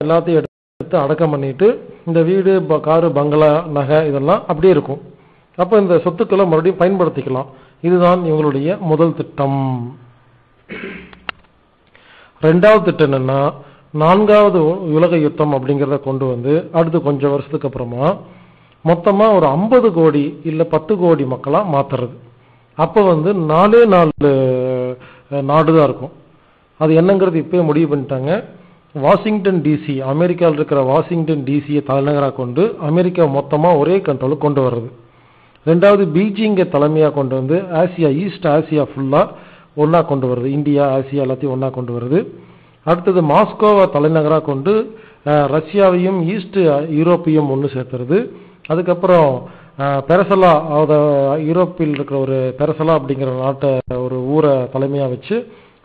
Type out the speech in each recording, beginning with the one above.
எல்லாத்தையும் எடுத்து அடக்கம் பண்ணிட்டு இந்த வீடு காரு பங்களா நகை இதெல்லாம் அப்படியே இருக்கும். அப்போ இந்த சொத்துக்களை மறுபடியும் பயன்படுத்திக்கலாம். இதுதான் இவங்களுடைய முதல் திட்டம். ரெண்டாவது திட்டம் என்னன்னா, 4வது உலக யுத்தம் அப்படிங்கிறத கொண்டு வந்து அடுத்து கொஞ்சம் வருஷத்துக்கு அப்புறமா மொத்தமா ஒரு 50 கோடி இல்ல 10 கோடி மக்களா மாத்துறது. அப்ப வந்து 4 நாடுதான் இருக்கும். அது என்னங்கிறது இப்பயே முடிவு பண்ணிட்டாங்க. வாஷிங்டன் டிசி, அமெரிக்காவில் இருக்கிற வாஷிங்டன் டிசியை தலைநகராக கொண்டு அமெரிக்கா மொத்தமா ஒரே கண்ட்ரோலுக்கு கொண்டு வர்றது. ரெண்டாவது பீஜிங்கை தலைமையாக கொண்டு வந்து ஆசியா, ஈஸ்ட் ஆசியா ஃபுல்லா ஒன்னா கொண்டு வருது. இந்தியா, ஆசியா எல்லாத்தையும் ஒன்னா கொண்டு வருது. அடுத்தது மாஸ்கோவை தலைநகராக கொண்டு ரஷ்யாவையும் ஈஸ்ட் யூரோப்பையும் ஒன்று சேர்த்துறது. அதுக்கப்புறம் பெரசலா, யூரோப்பில் இருக்கிற ஒரு பெரசலா அப்படிங்கிற நாட்டை ஒரு ஊரை தலைமையாக வச்சு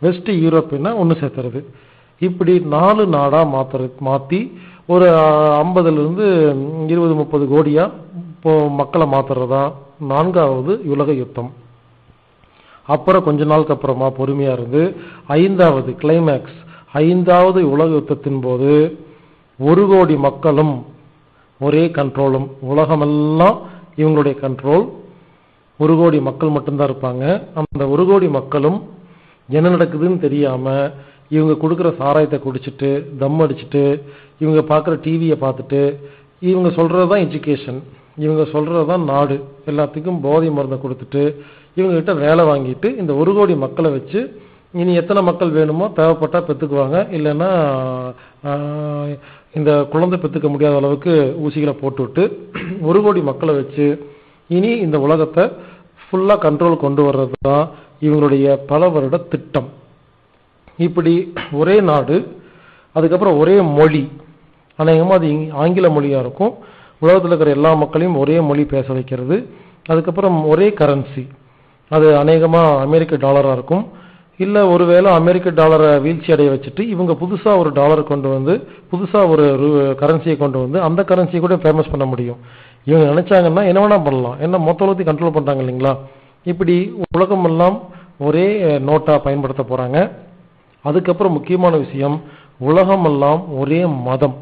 வெஸ்ட் யூரோப்பின்னா ஒன்று சேர்த்துறது. இப்படி 4 நாடா மாற்றி ஒரு 50லிருந்து 20-30 கோடியா மக்களை மாத்துறதா 4வது உலக யுத்தம். அப்புறம் கொஞ்ச நாளுக்கு அப்புறமா பொறுமையா இருந்து 5வது கிளைமேக்ஸ், 5வது உலக யுத்தத்தின் போது 1 கோடி மக்களும் ஒரே கண்ட்ரோலும், உலகமெல்லாம் இவங்களுடைய கண்ட்ரோல். 1 கோடி மக்கள் மட்டும்தான் இருப்பாங்க. அந்த 1 கோடி மக்களும் என்ன நடக்குதுன்னு தெரியாம இவங்க கொடுக்குற சாராயத்தை குடிச்சிட்டு தம் அடிச்சுட்டு இவங்க பார்க்குற டிவியை பார்த்துட்டு இவங்க சொல்றதுதான் எஜுகேஷன், இவங்க சொல்றதுதான் நாடு, எல்லாத்துக்கும் போதை மருந்தை கொடுத்துட்டு இவங்க கிட்ட வேலை வாங்கிட்டு இந்த 1 கோடி மக்களை வச்சு இனி எத்தனை மக்கள் வேணுமோ தேவைப்பட்டா பெற்றுக்குவாங்க, இல்லைன்னா இந்த குழந்தை பெற்றுக்க முடியாத அளவுக்கு ஊசிகளை போட்டுவிட்டு 1 கோடி மக்களை வச்சு இனி இந்த உலகத்தை ஃபுல்லா கண்ட்ரோல் கொண்டு வர்றது தான் இவங்களுடைய பல வருட திட்டம். இப்படி ஒரே நாடு, அதுக்கப்புறம் ஒரே மொழி, அநேகமாக அது ஆங்கில மொழியா இருக்கும். உலகத்தில் இருக்கிற எல்லா மக்களையும் ஒரே மொழி பேச வைக்கிறது. அதுக்கப்புறம் ஒரே கரன்சி, அது அநேகமாக அமெரிக்க டாலராக இருக்கும். இல்லை ஒருவேளை அமெரிக்க டாலரை வீழ்ச்சி அடைய வச்சுட்டு இவங்க புதுசாக ஒரு டாலரை கொண்டு வந்து புதுசாக ஒரு கரன்சியை கொண்டு வந்து அந்த கரன்சியை கூட ஃபேமஸ் பண்ண முடியும். இவங்க நினைச்சாங்கன்னா என்ன வேணா பண்ணலாம். என்ன மொத்த உலகத்தையும் கண்ட்ரோல் பண்ணுறாங்க இல்லைங்களா. இப்படி உலகமெல்லாம் ஒரே நோட்டா பயன்படுத்த போறாங்க. அதுக்கப்புறம் முக்கியமான விஷயம், உலகமெல்லாம் ஒரே மதம்.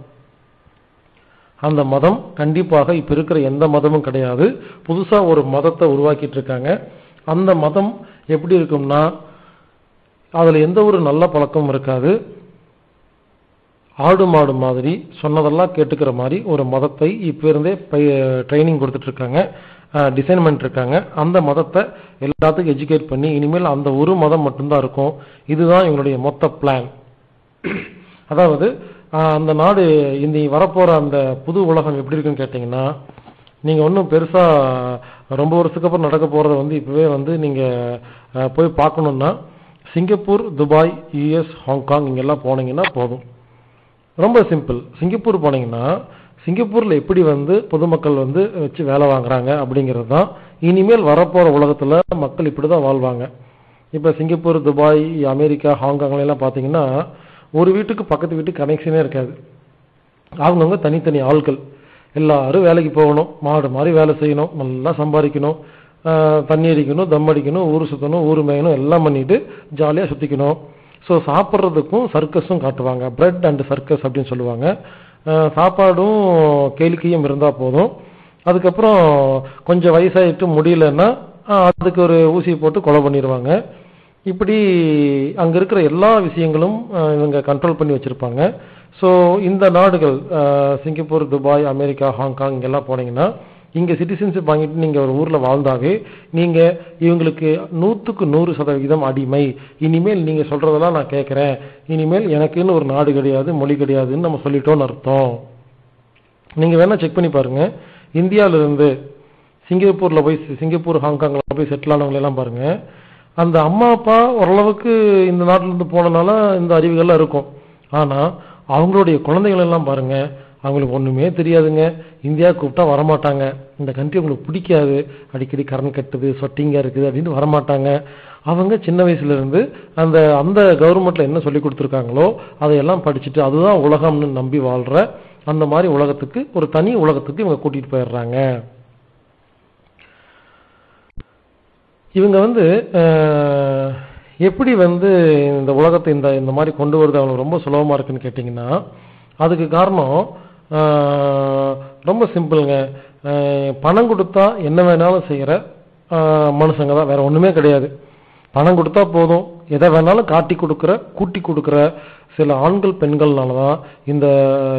அந்த மதம் கண்டிப்பாக இப்ப இருக்கிற எந்த மதமும் கிடையாது, புதுசா ஒரு மதத்தை உருவாக்கிட்டு இருக்காங்க. அந்த மதம் எப்படி இருக்கும்னா, அதுல எந்த ஒரு நல்ல பழக்கமும் இருக்காது. ஆடு மாடு மாதிரி சொன்னதெல்லாம் கேட்டுக்கிற மாதிரி ஒரு மதத்தை இப்ப இருந்தே ட்ரைனிங் கொடுத்துட்டு இருக்காங்க, டிசைன் பண்ணிட்டு இருக்காங்க. அந்த மதத்தை எல்லாத்துக்கும் எஜுகேட் பண்ணி இனிமேல் அந்த ஒரு மதம் மட்டும்தான் இருக்கும். இதுதான் இவங்களுடைய மொத்த பிளான். அதாவது அந்த நாடு இந்த வரப்போற அந்த புது உலகம் எப்படி இருக்குன்னு கேட்டீங்கன்னா, நீங்க ஒன்றும் பெருசா ரொம்ப வருஷத்துக்கு அப்புறம் நடக்க போறத வந்து இப்பவே வந்து நீங்க போய் பார்க்கணும்னா சிங்கப்பூர், துபாய், யுஎஸ், ஹாங்காங் இங்கெல்லாம் போனீங்கன்னா போதும். ரொம்ப சிம்பிள். சிங்கப்பூர் போனீங்கன்னா சிங்கப்பூர்ல எப்படி வந்து பொதுமக்கள் வந்து வச்சு வேலை வாங்குறாங்க அப்படிங்கிறது தான் இனிமேல் வரப்போற உலகத்துல மக்கள் இப்படிதான் வாழ்வாங்க. இப்ப சிங்கப்பூர், துபாய், அமெரிக்கா, ஹாங்காங்ல எல்லாம் பாத்தீங்கன்னா ஒரு வீட்டுக்கு பக்கத்து வீட்டுக்கு கனெக்ஷனே இருக்காது. அவங்கவுங்க தனித்தனி ஆட்கள், எல்லாரும் வேலைக்கு போகணும், மாடு மாதிரி வேலை செய்யணும், நல்லா சம்பாதிக்கணும், தண்ணி அடிக்கணும், தம் அடிக்கணும், ஊர் சுத்தணும், ஊர் மேயணும், எல்லாம் பண்ணிட்டு ஜாலியா சுத்திக்கணும். ஸோ சாப்பிட்றதுக்கும் சர்க்கஸும் காட்டுவாங்க, பிரெட் அண்ட் சர்க்கஸ் அப்படின்னு சொல்லுவாங்க. சாப்பாடும் கேளிக்கையும் இருந்தா போதும். அதுக்கப்புறம் கொஞ்சம் வயசாயிட்டு முடியலன்னா அதுக்கு ஒரு ஊசி போட்டு கொலை பண்ணிடுவாங்க. இப்படி அங்க இருக்கிற எல்லா விஷயங்களும் இவங்க கண்ட்ரோல் பண்ணி வச்சிருப்பாங்க. ஸோ இந்த நாடுகள் சிங்கப்பூர், துபாய், அமெரிக்கா, ஹாங்காங் இங்கெல்லாம் போனீங்கன்னா இங்க சிட்டிசன்ஷிப் வாங்கிட்டு நீங்க ஒரு ஊர்ல வாழ்ந்தாவே நீங்க இவங்களுக்கு 100க்கு 100% அடிமை. இனிமேல் நீங்க சொல்றதெல்லாம் நான் கேட்கிறேன், இனிமேல் எனக்குன்னு ஒரு நாடு கிடையாது, மொழி கிடையாதுன்னு நம்ம சொல்லிட்டோம்னு அர்த்தம். நீங்க வேணா செக் பண்ணி பாருங்க. இந்தியாவில இருந்து சிங்கப்பூர்ல போய் சிங்கப்பூர், ஹாங்காங்ல போய் செட்டில் ஆனவங்க எல்லாம் பாருங்க. அந்த அம்மா அப்பா ஓரளவுக்கு இந்த நாட்டில இருந்து போனனால இந்த அறிவுகள்லாம் இருக்கும். ஆனா அவங்களுடைய குழந்தைகள் எல்லாம் பாருங்க, அவங்களுக்கு ஒண்ணுமே தெரியாதுங்க. இந்தியா கூப்பிட்டா வரமாட்டாங்க, இந்த கண்ட்ரி அவங்களுக்கு பிடிக்காது, அடிக்கடி கரண்ட் கட்டுது, சொட்டிங்கா இருக்குது அப்படின்னு வரமாட்டாங்க. அவங்க சின்ன வயசுல இருந்து அந்த அந்த கவர்மெண்ட்ல என்ன சொல்லி கொடுத்துருக்காங்களோ அதையெல்லாம் படிச்சுட்டு அதுதான் உலகம்னு நம்பி வாழ்ற அந்த மாதிரி உலகத்துக்கு, ஒரு தனி உலகத்துக்கு இவங்க கூட்டிட்டு போயிடுறாங்க. இவங்க வந்து எப்படி வந்து இந்த உலகத்தை இந்த மாதிரி கொண்டு வருது அவங்களுக்கு ரொம்ப சுலபமா இருக்குன்னு கேட்டீங்கன்னா, அதுக்கு காரணம் ரொம்ப சிம்பிளுங்க. பணம் கொடுத்தா என்ன வேணாலும் செய்யற மனுஷங்க தான், வேற ஒண்ணுமே கிடையாது. பணம் கொடுத்தா போதும், எதை வேணாலும் காட்டி கொடுக்கிற கூட்டி கொடுக்கிற சில ஆண்கள் பெண்கள்னாலதான் இந்த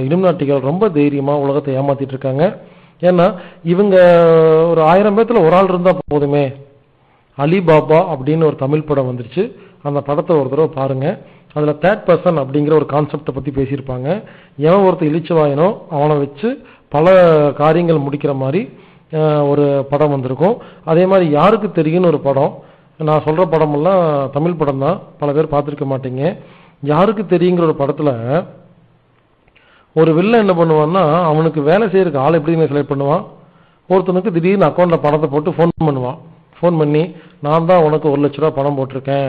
இலுமினாட்டிகள் ரொம்ப தைரியமா உலகத்தை ஏமாத்திட்டு இருக்காங்க. ஏன்னா இவங்க ஒரு 1000 பேத்துல ஒரு ஆள் இருந்தா போதுமே. அலிபாபா அப்படின்னு ஒரு தமிழ் படம் வந்துருச்சு, அந்த படத்தை ஒரு தடவை பாருங்க. அதுல தேர்ட் பர்சன் அப்படிங்கிற ஒரு கான்செப்டை பத்தி பேசியிருப்பாங்க. எவன் ஒருத்தர் இழிச்சுவாயனோ அவனை வச்சு பல காரியங்கள் முடிக்கிற மாதிரி ஒரு படம் வந்திருக்கும். அதே மாதிரி யாருக்கு தெரியும்னு ஒரு படம், நான் சொல்ற படம் எல்லாம் தமிழ் படம் தான், பல பேர் பார்த்திருக்க மாட்டீங்க. யாருக்கு தெரியுங்கிற ஒரு படத்துல ஒரு வில்லன் என்ன பண்ணுவான்னா, அவனுக்கு வேலை செய்யறதுக்கு ஆள் எப்படி செலக்ட் பண்ணுவான், ஒருத்தனுக்கு திடீர்னு அக்கௌண்ட்ல பணத்தை போட்டு ஃபோன் பண்ணுவான். ஃபோன் பண்ணி, நான் தான் உனக்கு 1 லட்ச ரூபா பணம் போட்டிருக்கேன்,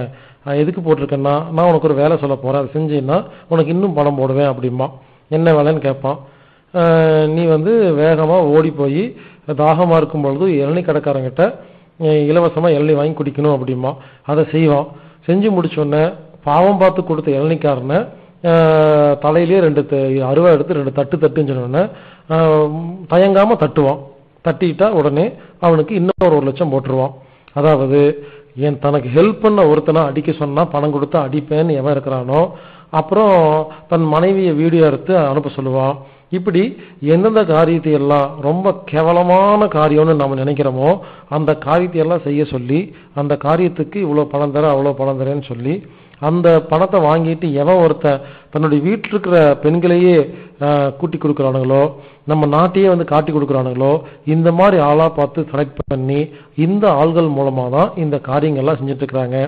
எதுக்கு போட்டிருக்கேன்னா நான் உனக்கு ஒரு வேலை சொல்ல போறேன், அதை செஞ்சீங்கன்னா உனக்கு இன்னும் பணம் போடுவேன் அப்படிம்பா. என்ன வேலைன்னு கேட்பான். நீ வேகமா ஓடி போய் தாகமா இருக்கும் பொழுது இளநீ கடைக்காரங்கிட்ட இலவசமா இளநீ வாங்கி குடிக்கணும் அப்படிம்பா. அதை செய்வான். செஞ்சு முடிச்சோடனே பாவம் பார்த்து கொடுத்த இளநீக்காரனை தலையிலேயே 2 அருவா எடுத்து 2 தட்டுன்னு சொன்னோடனே தயங்காம தட்டுவான். தட்டிட்டா உடனே அவனுக்கு இன்னொரு 1 லட்சம் போட்டுருவான். அதாவது தனக்கு ஹெல்ப் பண்ண ஒருத்தனை அடிக்க சொன்னா பணம் கொடுத்தா அடிப்பேன்னு எவன் இருக்கிறானோ, அப்புறம் தன் மனைவியை வீடியோ எடுத்து அனுப்ப சொல்லுவான். இப்படி எந்தெந்த காரியத்தை எல்லாம் ரொம்ப கேவலமான காரியம்னு நம்ம நினைக்கிறோமோ அந்த காரியத்தை எல்லாம் செய்ய சொல்லி, அந்த காரியத்துக்கு இவ்வளவு பணம் தர அவ்வளவு பணம் தரேன்னு சொல்லி அந்த பணத்தை வாங்கிட்டு எவன் ஒருத்தன் தன்னுடைய வீட்டில் இருக்கிற பெண்களையே கூட்டி கொடுக்குறானுங்களோ, நம்ம நாட்டையே காட்டி கொடுக்குறானுங்களோ, இந்த மாதிரி ஆளா பார்த்து செலக்ட் பண்ணி இந்த ஆள்கள் மூலமா தான் இந்த காரியங்கள்லாம் செஞ்சுட்டு இருக்கிறாங்க.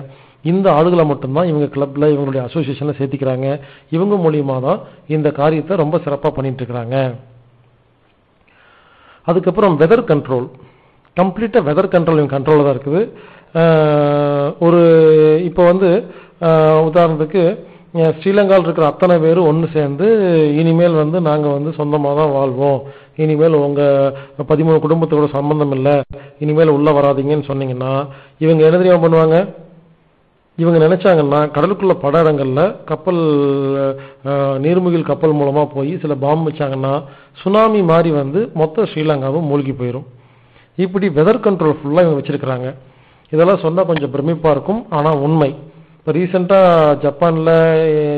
இந்த ஆளுகளை மட்டும்தான் இவங்க கிளப்ல இவங்களுடைய அசோசியேஷன்ல சேர்த்திக்கிறாங்க. இவங்க மூலியமா தான் இந்த காரியத்தை ரொம்ப சிறப்பா பண்ணிட்டு இருக்கிறாங்க. அதுக்கப்புறம் வெதர் கண்ட்ரோல், கம்ப்ளீட்டா வெதர் கண்ட்ரோல் கண்ட்ரோல் தான் இருக்குது. ஒரு இப்போ உதாரணத்துக்கு ஸ்ரீலங்காவில் இருக்கிற அத்தனை பேரும் ஒன்று சேர்ந்து இனிமேல் நாங்கள் சொந்தமாக தான் வாழ்வோம், இனிமேல் உங்க 13 குடும்பத்தோட சம்பந்தம் இல்லை, இனிமேல் உள்ள வராதிங்கன்னு சொன்னீங்கன்னா இவங்க என்ன தெரியாம பண்ணுவாங்க, இவங்க நினைச்சாங்கன்னா கடலுக்குள்ள பட இடங்கள்ல கப்பல் நீர்மூழ்கி கப்பல் மூலமா போய் சில பாம்பு வச்சாங்கன்னா சுனாமி மாதிரி மொத்த ஸ்ரீலங்காவும் மூழ்கி போயிடும். இப்படி வெதர் கண்ட்ரோல் ஃபுல்லா இவங்க வச்சிருக்கிறாங்க. இதெல்லாம் சொன்னா கொஞ்சம் பிரமிப்பா இருக்கும், ஆனா உண்மை. இப்போ ரீசெண்டா ஜப்பான்ல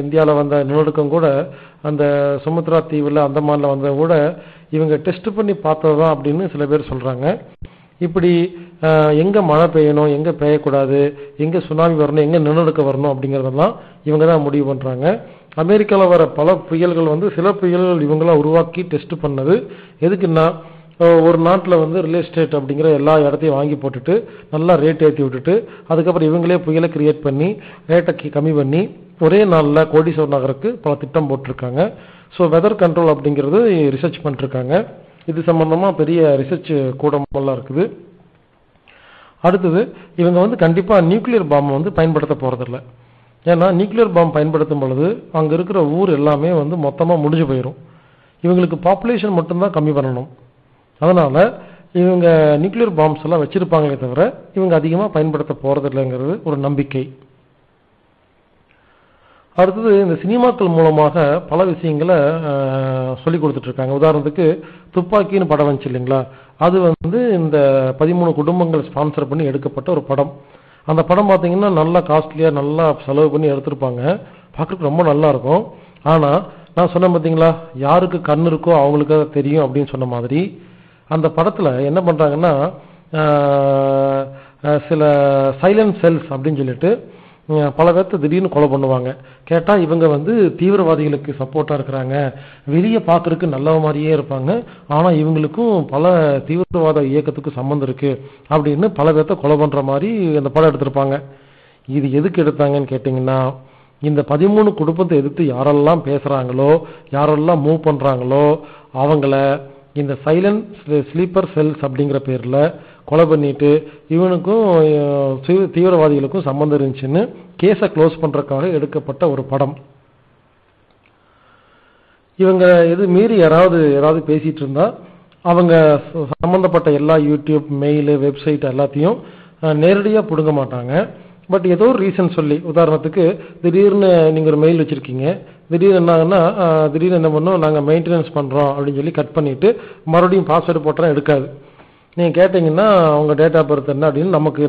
இந்தியாவில் வந்த நிலநடுக்கம் கூட அந்த சுமத்ரா தீவுல அந்தமான்ல வந்த கூட இவங்க டெஸ்ட் பண்ணி பார்த்ததுதான் அப்படின்னு சில பேர் சொல்றாங்க. இப்படி எங்க மழை பெய்யணும், எங்க பெய்யக்கூடாது, எங்க சுனாமி வரணும், எங்க நிலநடுக்கம் வரணும் அப்படிங்கறதெல்லாம் இவங்க தான் முடிவு பண்றாங்க. அமெரிக்காவில் வர பல புயல்கள் சில புயல்கள் இவங்களாம் உருவாக்கி டெஸ்ட் பண்ணது. எதுக்குன்னா, ஒரு நாட்டில் ரியல் எஸ்டேட் அப்படிங்கிற எல்லா இடத்தையும் வாங்கி போட்டுட்டு நல்லா ரேட் ஏற்றி விட்டுட்டு அதுக்கப்புறம் இவங்களே புயலை கிரியேட் பண்ணி ரேட்டை கம்மி பண்ணி ஒரே நாளில் கோடீஸ்வரர் நகருக்கு பல திட்டம் போட்டிருக்காங்க. ஸோ வெதர் கண்ட்ரோல் அப்படிங்கிறது ரிசர்ச் பண்ணிருக்காங்க. இது சம்பந்தமா பெரிய ரிசர்ச் கூடமெல்லாம் இருக்குது. அடுத்தது இவங்க கண்டிப்பா நியூக்ளியர் பாம்பை பயன்படுத்த போறதில்லை. ஏன்னா நியூக்ளியர் பாம்பு பயன்படுத்தும் பொழுது அங்க இருக்கிற ஊர் எல்லாமே மொத்தமா முடிஞ்சு போயிடும். இவங்களுக்கு பாப்புலேஷன் மட்டும்தான் கம்மி பண்ணணும். அதனால இவங்க நியூக்ளியர் பாம்ஸ் எல்லாம் வச்சிருப்பாங்களே தவிர இவங்க அதிகமா பயன்படுத்த போறதில்லைங்கிறது ஒரு நம்பிக்கை. அடுத்தது இந்த சினிமாக்கள் மூலமாக பல விஷயங்களை சொல்லி கொடுத்துட்டு இருக்காங்க. உதாரணத்துக்கு துப்பாக்கின்னு படம் வந்துச்சு இல்லைங்களா, அது இந்த 13 குடும்பங்கள் ஸ்பான்சர் பண்ணி எடுக்கப்பட்ட ஒரு படம். அந்த படம் பார்த்தீங்கன்னா நல்லா காஸ்ட்லியா நல்லா செலவு பண்ணி எடுத்திருப்பாங்க, பார்க்கறதுக்கு ரொம்ப நல்லா இருக்கும். ஆனா நான் சொன்னேன் பார்த்தீங்களா, யாருக்கு கண் இருக்கோ அவங்களுக்கு தெரியும் அப்படின்னு சொன்ன மாதிரி அந்த படத்துல என்ன பண்றாங்கன்னா சில சைலண்ட் செல்ஸ் அப்படின்னு சொல்லிட்டு பல பேர்த்த திடீர்னு கொலை பண்ணுவாங்க. கேட்டா இவங்க தீவிரவாதிகளுக்கு சப்போர்ட்டா இருக்கிறாங்க, வெளியே பார்க்கறதுக்கு நல்ல மாதிரியே இருப்பாங்க, ஆனா இவங்களுக்கும் பல தீவிரவாத இயக்கத்துக்கு சம்பந்தம் இருக்கு அப்படின்னு பல பேர்த்த கொலை பண்ற மாதிரி அந்த படம் எடுத்திருப்பாங்க. இது எதுக்கு எடுத்தாங்கன்னு கேட்டீங்கன்னா, இந்த 13 குடும்பத்தை எதிர்த்து யாரெல்லாம் பேசுறாங்களோ யாரெல்லாம் மூவ் பண்றாங்களோ அவங்கள இந்த சைலண்ட் ஸ்லீப்பர் செல்ஸ் அப்படிங்கிற பேர்ல கொலை பண்ணிட்டு இவனுக்கும் தீவிரவாதிகளுக்கும் சம்பந்தம் இருந்துச்சுன்னு கேஸை க்ளோஸ் பண்றதுக்காக எடுக்கப்பட்ட ஒரு படம். இவங்க எது மீறி யாராவது பேசிட்டு இருந்தா அவங்க சம்பந்தப்பட்ட எல்லா யூடியூப் மெயில் வெப்சைட் எல்லாத்தையும் நேரடியா புடுங்க மாட்டாங்க. பட் ஏதோ ஒரு ரீசன் சொல்லி, உதாரணத்துக்கு திடீர்னு நீங்க ஒரு மெயில் வச்சிருக்கீங்க, திடீர்னு என்னாங்கன்னா திடீர்னு என்ன பண்ணோம், நாங்கள் மெயின்டெனன்ஸ் பண்ணுறோம் அப்படின்னு சொல்லி கட் பண்ணிவிட்டு மறுபடியும் பாஸ்வேர்டு போட்டால் எடுக்காது. நீங்கள் கேட்டிங்கன்னா அவங்க டேட் ஆஃப் பர்த் என்ன அப்படின்னு நமக்கு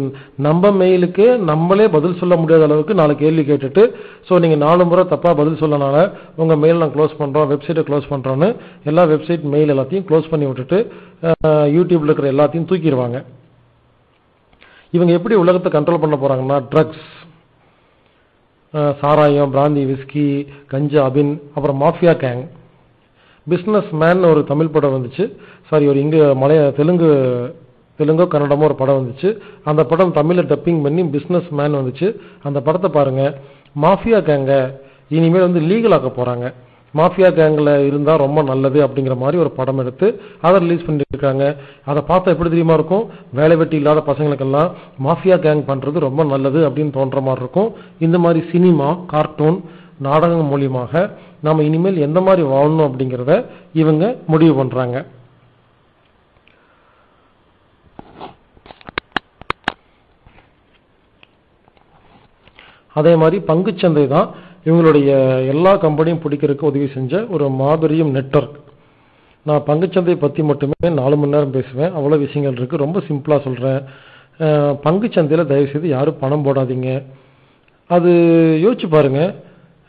நம்ம மெயிலுக்கு நம்மளே பதில் சொல்ல முடியாத அளவுக்கு 4 கேள்வி கேட்டுட்டு, ஸோ நீங்கள் 4 முறை தப்பாக பதில் சொல்லனால உங்கள் மெயில் நான் க்ளோஸ் பண்ணுறோம், வெப்சைட்டை க்ளோஸ் பண்ணுறோன்னு எல்லா வெப்சைட் மெயில் எல்லாத்தையும் க்ளோஸ் பண்ணி விட்டுட்டு யூடியூப்பில் இருக்கிற எல்லாத்தையும் தூக்கிடுவாங்க. இவங்க எப்படி உலகத்தை கண்ட்ரோல் பண்ண போகிறாங்கன்னா, ட்ரக்ஸ், சாராயம், பிராந்தி, விஸ்கி, கஞ்சா, அபின், அப்புறம் மாஃபியா கேங். பிஸ்னஸ் மேன் ஒரு தமிழ் படம் வந்துச்சு, சாரி ஒரு தெலுங்கோ கன்னடமோ ஒரு படம் வந்துச்சு. அந்த படம் தமிழில் டப்பிங் பண்ணி பிஸ்னஸ் மேன் வந்துச்சு. அந்த படத்தை பாருங்க. மாஃபியா கேங்க இனிமேல் வந்து லீகல் ஆக்க போறாங்க. மாஃபியா கேங்கில் இருந்தால் ரொம்ப நல்லது அப்படிங்கிற மாதிரி ஒரு படம் எடுத்து அதை ரிலீஸ் பண்ணியிருக்காங்க. அதை பார்த்தா எப்படி தெரியுமா இருக்கும், வேலை வெட்டி இல்லாத பசங்களுக்கெல்லாம் மாஃபியா கேங் பண்ணுறது ரொம்ப நல்லது அப்படின்னு தோன்ற மாதிரி இருக்கும். இந்த மாதிரி சினிமா, கார்ட்டூன், நாடகம் மூலியமாக நாம் இனிமேல் எந்த மாதிரி வாழணும் அப்படிங்கிறத இவங்க முடிவு பண்ணுறாங்க. அதே மாதிரி பங்குச்சந்தை தான் இவங்களுடைய எல்லா கம்பெனியும் பிடிக்கிறதுக்கு உதவி செஞ்ச ஒரு மாபெரும் நெட்வொர்க். நான் பங்குச்சந்தை பற்றி மட்டுமே 4 மணி நேரம் பேசுவேன், அவ்வளோ விஷயங்கள் இருக்குது. ரொம்ப சிம்பிளாக சொல்கிறேன். பங்குச்சந்தையில் தயவுசெய்து யாரும் பணம் போடாதீங்க. அது யோசிச்சு பாருங்க,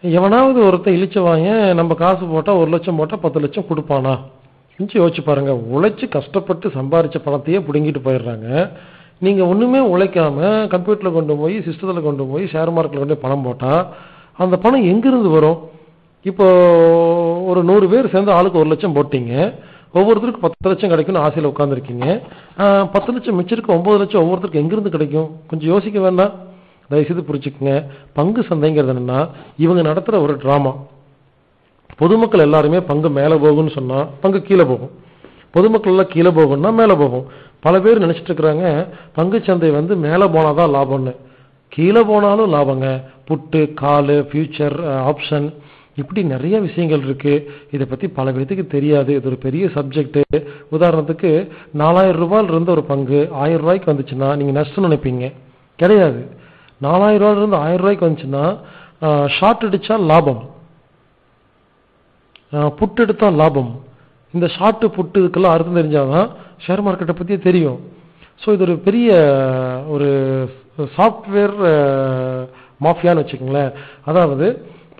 எவனாவது ஒருத்தன் இழிச்சவாங்க நம்ம காசு போட்டால் 1 லட்சம் போட்டால் 10 லட்சம் கொடுப்பானா? கொஞ்சம் யோசிச்சு பாருங்க. உழைச்சி கஷ்டப்பட்டு சம்பாதிச்ச பணத்தையே பிடுங்கிட்டு போயிடுறாங்க. நீங்கள் ஒன்றுமே உழைக்காம கம்ப்யூட்டரில் கொண்டு போய், சிஸ்டத்தில் கொண்டு போய், ஷேர் மார்க்கெட்டில் கொண்டு போய் பணம் போட்டால் அந்த பணம் எங்கிருந்து வரும்? இப்போ ஒரு 100 பேர் சேர்ந்து ஆளுக்கு 1 லட்சம் போட்டீங்க, ஒவ்வொருத்தருக்கு 10 லட்சம் கிடைக்கும்னு ஆசையில் உட்காந்துருக்கீங்க. 10 லட்சம் மிச்சிருக்கு 9 லட்சம் ஒவ்வொருத்தருக்கு எங்கிருந்து கிடைக்கும்? கொஞ்சம் யோசிக்க வேண்டாம்? தயவுசெய்து புரிச்சுக்குங்க. பங்கு சந்தைங்கிறது என்னன்னா இவங்க நடத்துகிற ஒரு ட்ராமா. பொதுமக்கள் எல்லாருமே பங்கு மேலே போகும்னு சொன்னால் பங்கு கீழே போகும், பொதுமக்கள் எல்லாம் கீழே போகும்னா மேலே போகும். பல பேர் நினச்சிட்டு இருக்கிறாங்க பங்கு சந்தை வந்து மேலே போனாதான் லாபம்னு. கீழே போனாலும் லாபங்க. புட்டு, கால், ஃபியூச்சர் ஆப்ஷன், இப்படி நிறைய விஷயங்கள் இருக்கு. இதை பற்றி பல பேருக்கு தெரியாது. இது ஒரு பெரிய சப்ஜெக்ட். உதாரணத்துக்கு 4000 ரூபாயில இருந்த ஒரு பங்கு 1000 ரூபாய்க்கு வந்துச்சுன்னா நீங்கள் நஷ்டம் நினைப்பீங்க. கிடையாது. 4000 ரூபாயில இருந்து 1000 ரூபாய்க்கு வந்துச்சுன்னா ஷார்ட் அடிச்சா லாபம், புட்டு எடுத்தா லாபம். இந்த ஷார்ட் புட்டு இதுக்கெல்லாம் அர்த்தம் தெரிஞ்சாதான் ஷேர் மார்க்கெட்டை பற்றியே தெரியும். ஸோ இது ஒரு பெரிய ஒரு சாஃப்ட்வேர் மாஃபியான்னு வச்சுக்கோங்களேன். அதாவது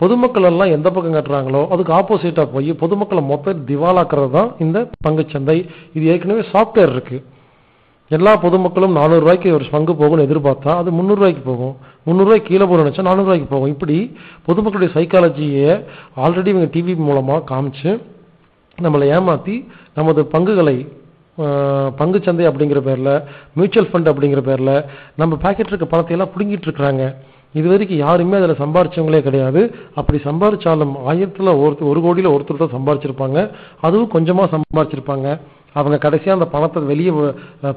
பொதுமக்கள் எல்லாம் எந்த பக்கம் கட்டுறாங்களோ அதுக்கு ஆப்போசிட்டாக போய் பொதுமக்களை மொத்தம் திவாலாக்குறது தான் இந்த பங்குச்சந்தை. இது ஏற்கனவே சாஃப்ட்வேர் இருக்கு. எல்லா பொதுமக்களும் 400 ரூபாய்க்கு ஒரு பங்கு போகும்னு எதிர்பார்த்தா அது 300 ரூபாய்க்கு போகும், 300 ரூபாய்க்கு கீழே போகணும்னு நினச்சா 400 ரூபாய்க்கு போகும். இப்படி பொதுமக்களுடைய சைக்காலஜியை ஆல்ரெடி இவங்க டிவி மூலமாக காமிச்சு நம்மளை ஏமாற்றி நமது பங்குகளை பங்குச்சந்தை அப்படிங்கிற பேரில், மியூச்சுவல் ஃபண்ட் அப்படிங்கிற பேரில் நம்ம பாக்கெட் இருக்க பணத்தை எல்லாம் பிடுங்கிட்டு இருக்கிறாங்க. இது வரைக்கும் யாருமே அதில் சம்பாரிச்சவங்களே கிடையாது. அப்படி சம்பாரிச்சாலும் 1000ல் 1 கோடியில் ஒருத்தர் தான் சம்பாரிச்சிருப்பாங்க. அதுவும் கொஞ்சமாக சம்பாரிச்சிருப்பாங்க. அவங்க கடைசியாக அந்த பணத்தை வெளியே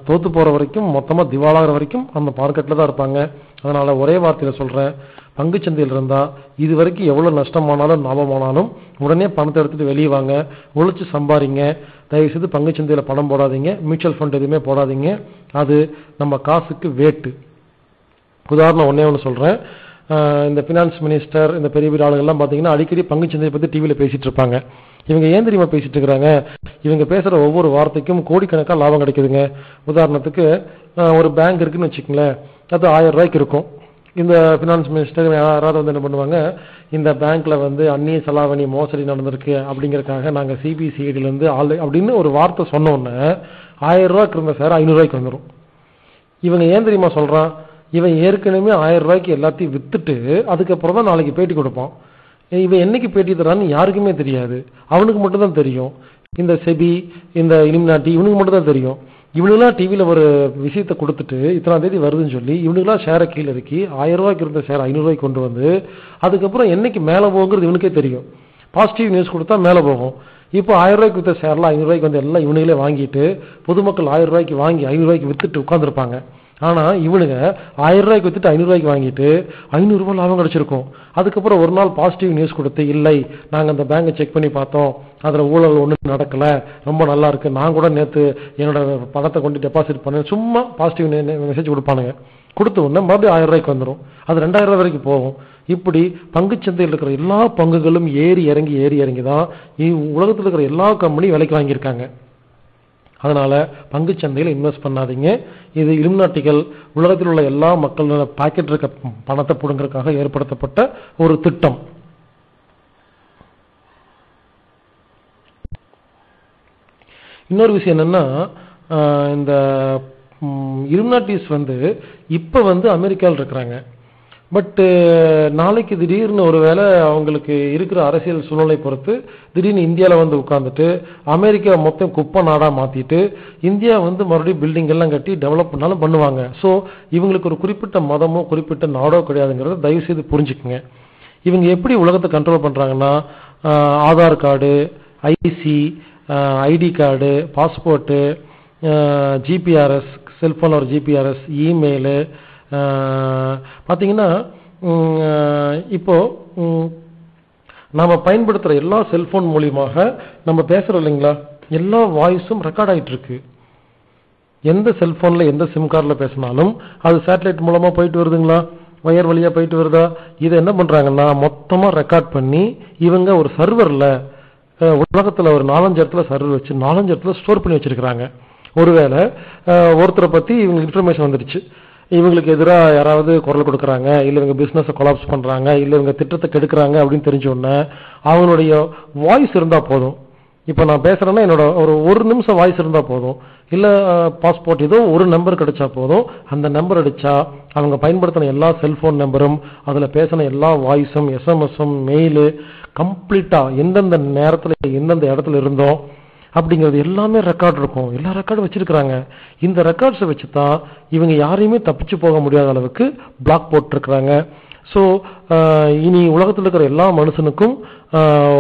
தோத்து போகிற வரைக்கும், மொத்தமாக திவாலாகிற வரைக்கும் அந்த மார்க்கெட்டில் தான் இருப்பாங்க. அதனால் ஒரே வார்த்தையில் சொல்கிறேன், பங்குச்சந்தையில் இருந்தால் இது வரைக்கும் எவ்வளோ நஷ்டமானாலும் லாபமானாலும் உடனே பணத்தை எடுத்துகிட்டு வெளியே வாங்க, உழைச்சி சம்பாதிங்க. தயவுசெய்து பங்குச்சந்தையில் பணம் போடாதீங்க, மியூச்சுவல் ஃபண்ட் எதுவுமே போடாதீங்க. அது நம்ம காசுக்கு வேட்டு. உதாரணம் ஒன்று சொல்கிறேன். இந்த ஃபினான்ஸ் மினிஸ்டர், இந்த பெரிய பெரிய ஆளுகள்லாம் பார்த்தீங்கன்னா அடிக்கடி பங்குச்சந்தையை பற்றி டிவியில் பேசிகிட்டு இருப்பாங்க. இவங்க ஏன் தெரியுமா பேசிட்டு இருக்கிறாங்க? இவங்க பேசுகிற ஒவ்வொரு வார்த்தைக்கும் கோடிக்கணக்காக லாபம் கிடைக்குதுங்க. உதாரணத்துக்கு ஒரு பேங்க் இருக்குன்னு வச்சுக்கோங்களேன், அது 1000 ரூபாய்க்கு இருக்கும். இந்த ஃபினான்ஸ் மினிஸ்டர் யாராவது வந்து என்ன பண்ணுவாங்க, இந்த பேங்க்ல வந்து அந்நிய செலாவணி மோசடி நடந்திருக்கு அப்படிங்கிறதுக்காக நாங்கள் சிபிசிஐடிலேருந்து அப்படின்னு ஒரு வார்த்தை சொன்னோன்னே 1000 ரூபாய்க்கு இருந்த சார் 500 ரூபாய்க்கு வந்துடும். இவங்க ஏன் தெரியுமா சொல்கிறான்? இவன் ஏற்கனவே 1000 ரூபாய்க்கு எல்லாத்தையும் வித்துட்டு அதுக்கப்புறம் தான் நாளைக்கு பேட்டி கொடுப்பான். இவன் என்னைக்கு பேட்டி தரான்னு யாருக்குமே தெரியாது, அவனுக்கு மட்டும்தான் தெரியும். இந்த செபி, இந்த இலுமினாட்டி, இவனுக்கு மட்டும்தான் தெரியும். இவனுங்களாம் டிவியில் ஒரு விஷயத்தை கொடுத்துட்டு இத்தனாம் தேதி வருதுன்னு சொல்லி இவனுங்களாம் ஷேரை கீழே இறக்கி 1000 ரூபாய்க்கு இருந்த ஷேர் 500 ரூபாய்க்கு கொண்டு வந்து அதுக்கப்புறம் என்னைக்கு மேலே போகுங்கிறது இவனுக்கே தெரியும். பாசிட்டிவ் நியூஸ் கொடுத்தா மேலே போகும். இப்போ 1000 ரூபாய்க்கு வித்த ஷேர்லாம் 500 ரூபாய்க்கு வந்து எல்லாம் இவனுங்களே வாங்கிட்டு பொதுமக்கள் 1000 ரூபாய்க்கு வாங்கி 500 ரூபாய்க்கு வித்துட்டு உட்காந்துருப்பாங்க. ஆனால் இவனுங்க 1000 ரூபாய்க்கு வித்துட்டு 500 ரூபாய்க்கு வாங்கிட்டு 500 ரூபாய் லாபம் கிடைச்சிருக்கும். அதுக்கப்புறம் ஒரு நாள் பாசிட்டிவ் நியூஸ் கொடுத்து, இல்லை நாங்கள் அந்த பேங்கை செக் பண்ணி பார்த்தோம், அதில் ஊழல் ஒன்றும் நடக்கலை, ரொம்ப நல்லா இருக்கு, நான் கூட நேற்று என்னோட பணத்தை கொண்டு டெபாசிட் பண்ணேன், சும்மா பாசிட்டிவ் மெசேஜ் கொடுப்பானுங்க. கொடுத்த உடனே மறுபடியும் 1000 ரூபாய்க்கு வந்துடும், அது 2000 ரூபாய் வரைக்கும் போகும். இப்படி பங்குச்சந்தையில் இருக்கிற எல்லா பங்குகளும் ஏறி இறங்கி தான் உலகத்தில் இருக்கிற எல்லா கம்பெனியும் விலைக்கு வாங்கியிருக்காங்க. அதனால பங்குச்சந்தையில் இன்வெஸ்ட் பண்ணாதீங்க. இது இலுமினாட்டிகள் உலகத்தில் உள்ள எல்லா மக்களோட பாக்கெட் இருக்க பணத்தை புடுங்கிறதுக்காக ஏற்படுத்தப்பட்ட ஒரு திட்டம். இன்னொரு விஷயம் என்னன்னா, இந்த இலுமினாட்டிஸ் இப்ப அமெரிக்காவில் இருக்கிறாங்க. பட் நாளைக்கு திடீர்னு ஒருவேளை அவங்களுக்கு இருக்கிற அரசியல் சூழ்நிலை பொறுத்து திடீர்னு இந்தியாவில் உட்கார்ந்துட்டு அமெரிக்கா மொத்தம் குப்பை நாடா மாத்திட்டு இந்தியா மறுபடியும் பில்டிங் எல்லாம் கட்டி டெவலப் பண்ணாலும் பண்ணுவாங்க. ஸோ இவங்களுக்கு ஒரு குறிப்பிட்ட மதமோ குறிப்பிட்ட நாடோ கிடையாதுங்கிறத தயவு செய்து புரிஞ்சுக்குங்க. இவங்க எப்படி உலகத்தை கண்ட்ரோல் பண்றாங்கன்னா, Aadhaar card, IC, ID card, passport, GPRS, cellphone ஒரு ஜிபிஆர்எஸ், இமெயிலு, பார்த்தீங்கன்னா இப்போ நாம பயன்படுத்துற எல்லா செல்போன் மூலியமாக நம்ம பேசுறோம் இல்லைங்களா, எல்லா வாய்ஸும் ரெக்கார்ட் ஆயிட்டு இருக்கு. எந்த செல்போன்ல எந்த சிம் கார்டில் பேசினாலும் அது சேட்டலைட் மூலமா போயிட்டு வருதுங்களா, வயர் வழியா போயிட்டு வருதா? இதை என்ன பண்றாங்கன்னா மொத்தமா ரெக்கார்ட் பண்ணி இவங்க ஒரு சர்வர்ல உலகத்துல ஒரு 4-5 இடத்துல சர்வர் வச்சு 4-5 இடத்துல ஸ்டோர் பண்ணி வச்சிருக்காங்க. ஒருவேளை ஒருத்தரை பத்தி இவங்க இன்ஃபர்மேஷன் வந்துருச்சு, இவங்களுக்கு எதிராக யாராவது குரல் கொடுக்குறாங்க, இல்லை இவங்க பிசினஸை கொலாப்ஸ் பண்றாங்க, இல்லை இவங்க திட்டத்தை கெடுக்கிறாங்க அப்படின்னு தெரிஞ்ச உடனே அவங்களுடைய வாய்ஸ் இருந்தா போதும். இப்போ நான் பேசுறேன்னா என்னோட ஒரு நிமிஷம் வாய்ஸ் இருந்தா போதும், இல்லை பாஸ்போர்ட் ஏதோ ஒரு நம்பர் கிடைச்சா போதும். அந்த நம்பர் அடிச்சா அவங்க பயன்படுத்தின எல்லா செல்போன் நம்பரும், அதுல பேசின எல்லா வாய்ஸும், எஸ்எம்எஸும், மெயிலு கம்ப்ளீட்டா எந்தெந்த நேரத்தில் எந்தெந்த இடத்துல இருந்தோம் அப்படிங்கிறது எல்லாமே ரெக்கார்ட் இருக்கும். எல்லா ரெக்கார்டும் வச்சிருக்கிறாங்க. இந்த ரெக்கார்ட்ஸை வச்சுதான் இவங்க யாரையுமே தப்பிச்சு போக முடியாத அளவுக்கு பிளாக் போட்டிருக்கிறாங்க. ஸோ இனி உலகத்தில் இருக்கிற எல்லா மனுஷனுக்கும்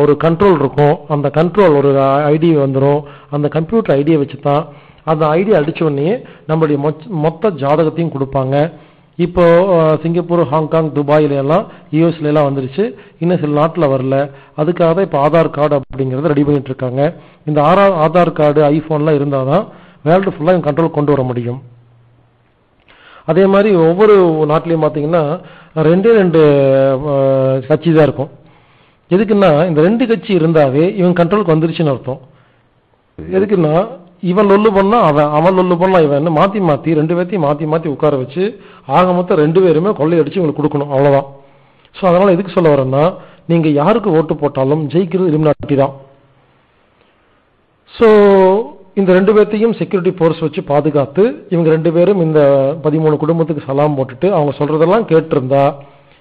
ஒரு கண்ட்ரோல் இருக்கும். அந்த கண்ட்ரோல் ஒரு ஐடி வந்துடும். அந்த கம்ப்யூட்டர் ஐடியை வச்சுதான் அந்த ஐடியா அடிச்ச உடனே நம்மளுடைய மொத்த ஜாதகத்தையும் கொடுப்பாங்க. இப்போ சிங்கப்பூர், ஹாங்காங், துபாயில எல்லாம், யூஎஸ்ல எல்லாம் வந்துருச்சு. இன்னும் சில நாட்டில் வரல. அதுக்காக தான் இப்போ ஆதார் கார்டு அப்படிங்கறத ரெடி பண்ணிட்டு இருக்காங்க. இந்த ஆதார் கார்டு ஐபோன்லாம் இருந்தாதான் வேர்ல்டு ஃபுல்லா கண்ட்ரோல் கொண்டு வர முடியும். அதே மாதிரி ஒவ்வொரு நாட்டிலையும் பார்த்தீங்கன்னா 2 கட்சி தான் இருக்கும். எதுக்குன்னா இந்த 2 கட்சி இருந்தாவே இவன் கண்ட்ரோலுக்கு வந்துருச்சுன்னு அர்த்தம். எதுக்குன்னா இவன் லொல்லு பண்ணா அவன் லொல்லு பண்ணா இவன் மாத்தி 2 பேர்த்தையும் மாத்தி உட்கார வச்சு ஆக மொத்தம் 2 பேருமே கொள்ளையடிச்சு இவங்களுக்கு கொடுக்கணும், அவ்வளவுதான். ஸோ அதனால எதுக்கு சொல்ல வரேன்னா, நீங்க யாருக்கு ஓட்டு போட்டாலும் ஜெயிக்கிறது இலுமினாட்டி தான். ஸோ இந்த 2 பேர்த்தையும் செக்யூரிட்டி போர்ஸ் வச்சு பாதுகாத்து இவங்க 2 பேரும் இந்த 13 குடும்பத்துக்கு சலாம் போட்டுட்டு அவங்க சொல்றதெல்லாம் கேட்டிருந்தா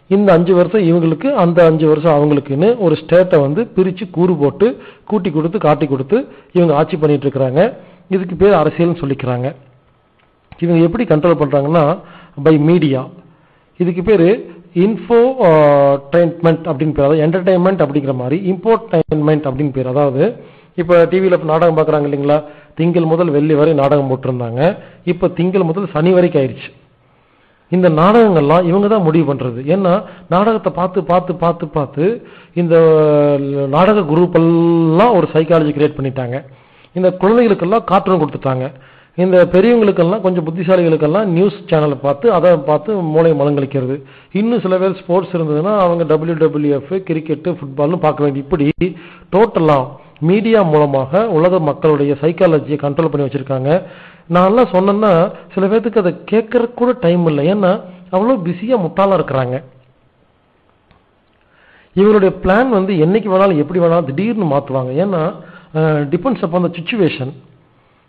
இந்த 5 வருஷம் இவங்களுக்கு, அந்த 5 வருஷம் அவங்களுக்குன்னு ஒரு ஸ்டேட்டை பிரிச்சு கூறு போட்டு கூட்டி கொடுத்து காட்டி கொடுத்து இவங்க ஆட்சி பண்ணிட்டு இருக்கிறாங்க. இதுக்கு பேர் அரசியல்னு சொல்லிக்கிறாங்க. இவங்க எப்படி கண்ட்ரோல் பண்றாங்கன்னா பை மீடியா. இதுக்கு பேரு இன்ஃபோடெயின்மெண்ட் அப்படின்னு பேர், அதாவது என்டர்டைன்மெண்ட் அப்படிங்கிற மாதிரி இம்போர்டைன்மெண்ட் அப்படின்னு பேர். அதாவது இப்ப டிவியில நாடகம் பாக்குறாங்க இல்லைங்களா, திங்கள் முதல் வெள்ளி வரை நாடகம் போட்டிருந்தாங்க. இப்ப திங்கள் முதல் சனி வரைக்கும் ஆயிடுச்சு. இந்த நாடகங்கள்லாம் இவங்க தான் முடிவு பண்றது. ஏன்னா நாடகத்தை பார்த்து பார்த்து பார்த்து பார்த்து இந்த நாடக குரூப் எல்லாம் ஒரு சைக்காலஜி கிரியேட் பண்ணிட்டாங்க. இந்த குழந்தைகளுக்கெல்லாம் கார்ட்டூன் கொடுத்துட்டாங்க. இந்த பெரியவங்களுக்கெல்லாம் கொஞ்சம் புத்திசாலிகளுக்கெல்லாம் நியூஸ் சேனலை பார்த்து அதை பார்த்து மூளை மலங்களிக்கிறது. இன்னும் சில பேர் ஸ்போர்ட்ஸ் இருந்ததுன்னா அவங்க WWF, கிரிக்கெட்டு, ஃபுட்பால்னு பார்க்க வேண்டிய, இப்படி டோட்டலா மீடியா மூலமாக உலக மக்களுடைய சைக்காலஜியை கண்ட்ரோல் பண்ணி வச்சிருக்காங்க. நான் எல்லாம் சொன்னேன்னா சில பேருக்கு அதை கேட்கறதுக்கு கூட டைம் இல்லை. ஏன்னா அவ்வளவு பிஸியா முட்டாளா இருக்கிறாங்க. இவருடைய பிளான் என்னைக்கு வேணாலும் எப்படி வேணாலும் திடீர்னு மாத்துவாங்க. ஏன்னா டிபெண்ட்ஸ் அப்பான் த சிச்சுவேஷன்.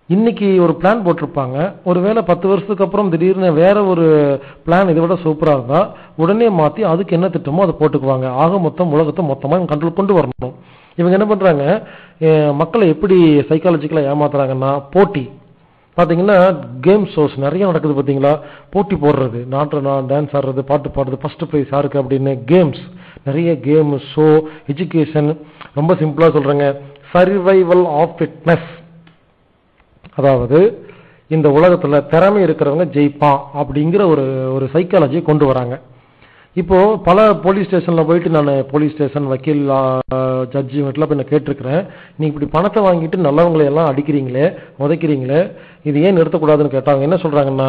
இன்னைக்கு ஒரு பிளான் போட்டிருப்பாங்க, ஒருவேளை 10 வருஷத்துக்கு அப்புறம் திடீர்னு வேற ஒரு பிளான் இதை விட சூப்பரா இருந்தா உடனே மாத்தி அதுக்கு என்ன திட்டமோ அதை போட்டுக்குவாங்க. ஆக மொத்தம் உலகத்தை மொத்தமா கண்ட்ரோல் கொண்டு வரணும். இவங்க என்ன பண்றாங்க, மக்களை எப்படி சைக்காலஜிக்கலா ஏமாத்துறாங்கன்னா, போட்டி பாத்தீங்கன்னா கேம் ஷோஸ் நிறைய நடக்குது. பாத்தீங்களா, போட்டி போடுறது, டான்ஸ் ஆடுறது, பாட்டு பாடுறது, ஃபர்ஸ்ட் பிரைஸ் யாருக்கு அப்படின்னு கேம்ஸ், நிறைய கேம் ஷோ, எஜுகேஷன். ரொம்ப சிம்பிளா சொல்றேங்க, சர்வைவல் ஆஃப் ஃபிட்னஸ். அதாவது இந்த உலகத்துல திறமை இருக்கிறவங்க ஜெயிப்பான் அப்படிங்கிற ஒரு சைக்காலஜியை கொண்டு வராங்க. இப்போ பல போலீஸ் ஸ்டேஷன்ல போயிட்டு நான் போலீஸ் ஸ்டேஷன் வக்கீல் ஜட்ஜி வீட்டில் போய் நான் கேட்டிருக்கிறேன், நீ இப்படி பணத்தை வாங்கிட்டு நல்லவங்களை எல்லாம் அடிக்கிறீங்களே உதைக்கிறீங்களே, இது ஏன் நிறுத்தக்கூடாதுன்னு கேட்டாங்க. என்ன சொல்றாங்கன்னா,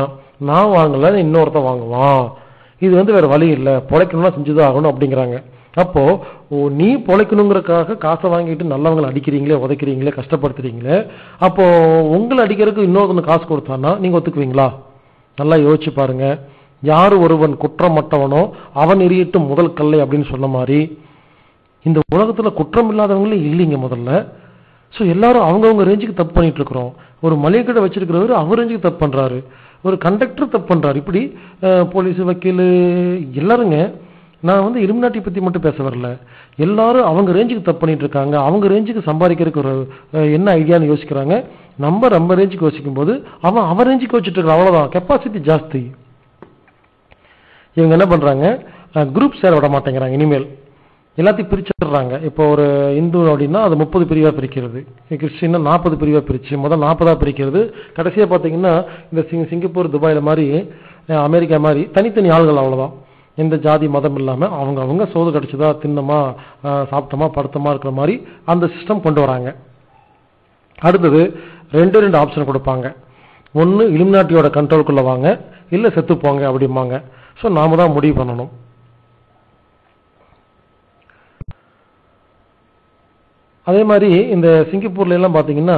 நான் வாங்கல இன்னொருத்தன் வாங்குவான், இது வேற வழி இல்லை, பொழைக்கணும்னா செஞ்சுதான் ஆகணும் அப்படிங்கிறாங்க. அப்போ நீ பொழைக்கணுங்கிறதுக்காக காசை வாங்கிட்டு நல்லவங்களை அடிக்கிறீங்களே உதைக்கிறீங்களே கஷ்டப்படுத்துறீங்களே, அப்போ உங்களை அடிக்கிறதுக்கு இன்னொருத்தனுக்கு காசு கொடுத்தானா நீங்க ஒத்துக்குவீங்களா? நல்லா யோசிச்சு பாருங்க. யாரு ஒருவன் குற்றமற்றவனோ அவன் எரியட்டும் முதல் கல்லை அப்படின்னு சொன்ன மாதிரி இந்த உலகத்துல குற்றம் இல்லாதவங்களே இல்லைங்க முதல்ல. ஸோ எல்லாரும் அவங்கவுங்க ரேஞ்சுக்கு தப்பு பண்ணிட்டு இருக்கிறோம். ஒரு மளிகை கடை வச்சிருக்கிறவர் அவர் ரேஞ்சுக்கு தப்பு பண்றாரு, ஒரு கண்டக்டர் தப்பு பண்றாரு, இப்படி போலீஸ் வக்கீல் எல்லாருங்க. நான் இலுமினாட்டி பத்தி மட்டும் பேச வரல, எல்லாரும் அவங்க ரேஞ்சுக்கு தப்பு பண்ணிட்டு இருக்காங்க. அவங்க ரேஞ்சுக்கு சம்பாதிக்கிறதுக்கு ஒரு என்ன ஐடியான்னு யோசிக்கிறாங்க. நம்ம ரேஞ்சுக்கு யோசிக்கும் போது அவன் ரேஞ்சுக்கு வச்சுட்டு இருக்கான். அவ்வளவுதான், கெப்பாசிட்டி ஜாஸ்தி. இவங்க என்ன பண்றாங்க, குரூப் சேர விட மாட்டேங்கிறாங்க. இனிமேல் எல்லாத்தையும் பிரிச்சுடுறாங்க. இப்போ ஒரு இந்து அப்படின்னா அது 30 பிரிவா பிரிக்கிறது, கிறிஸ்டின்னா 40 பிரிவா பிரிச்சு முதல் 40 பிரிக்கிறது. கடைசியா பாத்தீங்கன்னா இந்த சிங்கப்பூர் துபாயில மாதிரி அமெரிக்கா மாதிரி தனித்தனி ஆள்கள், அவ்வளவுதான். எந்த ஜாதி மதம் இல்லாம அவங்க சோது கிடைச்சதா தின்னமா சாப்பிட்டோமா படுத்தமா இருக்கிற மாதிரி அந்த சிஸ்டம் கொண்டு வராங்க. அடுத்தது ரெண்டு ஆப்ஷன் கொடுப்பாங்க. ஒன்னு இலுமினாட்டியோட கண்ட்ரோலுக்குள்ள வாங்க, இல்ல செத்து போங்க அப்படிம்பாங்க. ஸோ நாம தான் முடிவு பண்ணணும். அதே மாதிரி இந்த சிங்கப்பூர்ல எல்லாம் பாத்தீங்கன்னா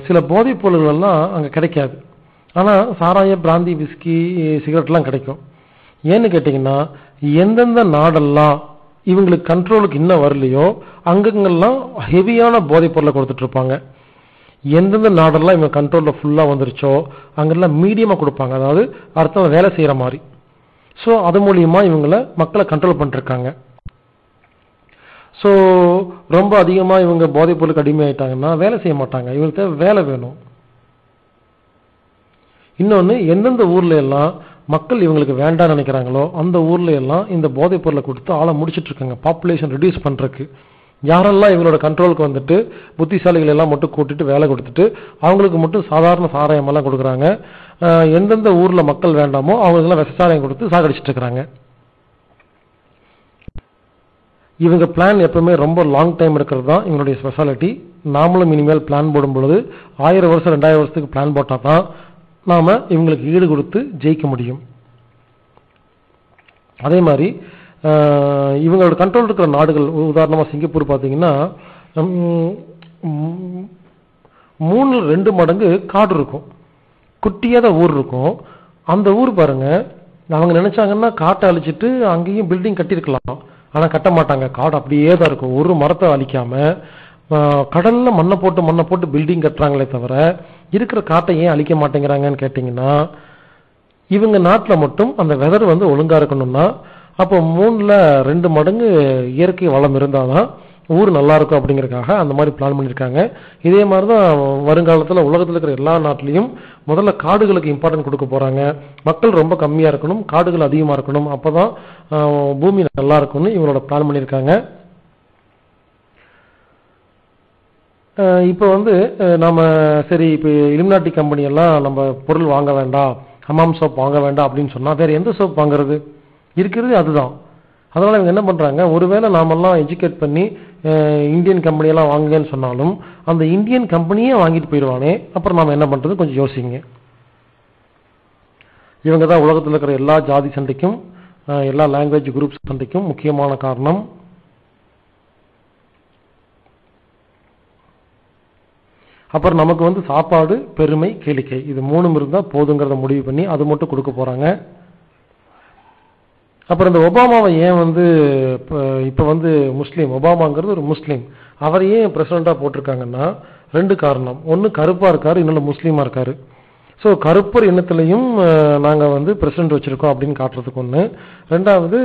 சில போதைப் பொருள்கள் எல்லாம் அங்க கிடைக்காது. ஆனா சாராய பிராந்தி விஸ்கி சிகரெட் எல்லாம் கிடைக்கும். ஏன்னு கேட்டீங்கன்னா எந்தெந்த நாடெல்லாம் இவங்களுக்கு கண்ட்ரோலுக்கு இன்னும் வரலையோ அங்கங்கெல்லாம் ஹெவியான போதைப் பொருளை கொடுத்துட்டு இருப்பாங்க. எந்தெந்த நாடெல்லாம் இவங்க கண்ட்ரோல்ல ஃபுல்லா வந்துருச்சோ அங்கெல்லாம் மீடியமா கொடுப்பாங்க, அதாவது அர்த்தம் வேலை செய்யற மாதிரி. ஸோ அது மூலியமா இவங்களை மக்களை கண்ட்ரோல் பண்ணிருக்காங்க. ஸோ ரொம்ப அதிகமா இவங்க போதைப் பொருளுக்கு அடிமையாயிட்டாங்கன்னா வேலை செய்ய மாட்டாங்க, இவங்களுக்கு வேலை வேணும். இன்னொன்னு, எந்தெந்த ஊர்ல எல்லாம் மக்கள் இவங்களுக்கு வேண்டாம்னு நினைக்கிறாங்களோ அந்த ஊர்ல எல்லாம் இந்த போதைப் பொருளை கொடுத்து ஆளை முடிச்சிட்டு இருக்காங்க, பாப்புலேஷன் ரெடியூஸ் பண்றதுக்கு. யாரெல்லாம் இவங்களோட கண்ட்ரோலுக்கு வந்துட்டு புத்திசாலிகள் எல்லாம் மட்டும் கூட்டிட்டு வேலை கொடுத்துட்டு அவங்களுக்கு மட்டும் சாதாரண சாராயம் எல்லாம் கொடுக்குறாங்க. எந்தெந்த ஊர்ல மக்கள் வேண்டாமோ அவங்களுக்கெல்லாம் விஷசாராயம் கொடுத்து சாகடிச்சிட்டு இருக்கிறாங்க. இவங்க பிளான் எப்பவுமே ரொம்ப லாங் டைம் இருக்கிறது தான் இவங்களுடைய ஸ்பெஷாலிட்டி. நாமளும் இனிமேல் பிளான் போடும் பொழுது 1000 வருஷம் 2000 வருஷத்துக்கு பிளான் போட்டா தான் நாம இவங்களுக்கு ஈடு கொடுத்து ஜெயிக்க முடியும். அதே மாதிரி இவங்களோட கண்ட்ரோல் இருக்கிற நாடுகள், உதாரணமா சிங்கப்பூர் பாத்தீங்கன்னா 3-2 மடங்கு காடு இருக்கும், குட்டியாத ஊர் இருக்கும். அந்த ஊர் பாருங்க, அவங்க நினைச்சாங்கன்னா காட்டை அழிச்சிட்டு அங்கேயும் பில்டிங் கட்டிருக்கலாம், ஆனா கட்ட மாட்டாங்க. காடு அப்படியே தான் இருக்கும், ஒரு மரத்தை அழிக்காம. கடல்ல மண்ணை போட்டு பில்டிங் கட்டுறாங்களே தவிர இருக்கிற காட்டை ஏன் அழிக்க மாட்டேங்கிறாங்கன்னு கேட்டீங்கன்னா, இவங்க நாட்டுல மட்டும் அந்த வெதர் ஒழுங்கா இருக்கணும்னா அப்போ 3-2 மடங்கு இயற்கை வளம் இருந்தாதான் ஊர் நல்லா இருக்கும் அப்படிங்கறதுக்காக அந்த மாதிரி பிளான் பண்ணிருக்காங்க. இதே மாதிரிதான் வருங்காலத்துல உலகத்துல இருக்கிற எல்லா நாட்டிலையும் முதல்ல காடுகளுக்கு இம்பார்ட்டன்ட் கொடுக்க போறாங்க. மக்கள் ரொம்ப கம்மியா இருக்கணும், காடுகள் அதிகமா இருக்கணும், அப்பதான் பூமி நல்லா இருக்கும்னு இவங்களோட பிளான் பண்ணிருக்காங்க. இப்போ நாம சரி, இப்போ இலுமினாட்டி கம்பெனி எல்லாம் நம்ம பொருள் வாங்க வேண்டாம், ஹமாம் சோப் வாங்க வேண்டாம் அப்படின்னு சொன்னா வேற எந்த சோப் வாங்குறது? இருக்கிறது அதுதான். அதனால இவங்க என்ன பண்றாங்க, ஒருவேளை நாமெல்லாம் எஜுகேட் பண்ணி இந்தியன் கம்பெனியெல்லாம் வாங்குங்கன்னு சொன்னாலும் அந்த இந்தியன் கம்பெனியே வாங்கிட்டு போயிடுவானே, அப்புறம் நாம என்ன பண்றது கொஞ்சம் யோசிங்க. இவங்க தான் உலகத்தில் இருக்கிற எல்லா ஜாதி சண்டைக்கும் எல்லா லாங்குவேஜ் குரூப் சண்டைக்கும் முக்கியமான காரணம். அப்புறம் நமக்கு சாப்பாடு, பெருமை, கேளிக்கை, இது 3 இருந்தா போதுங்கிறத முடிவு பண்ணி அது மட்டும் கொடுக்க போறாங்க. அப்புறம் இந்த ஒபாமாவை ஏன் இப்ப முஸ்லீம், ஒபாமாங்கிறது ஒரு முஸ்லீம், அவர் ஏன் பிரசிடண்டா போட்டிருக்காங்கன்னா 2 காரணம். ஒன்னு கருப்பா இருக்காரு, இன்னொன்னு முஸ்லீமா இருக்காரு. ஸோ கருப்பர் இனத்திலையும் நாங்க பிரசிடண்ட் வச்சிருக்கோம் அப்படின்னு காட்டுறதுக்கு ஒண்ணு. ரெண்டாவது,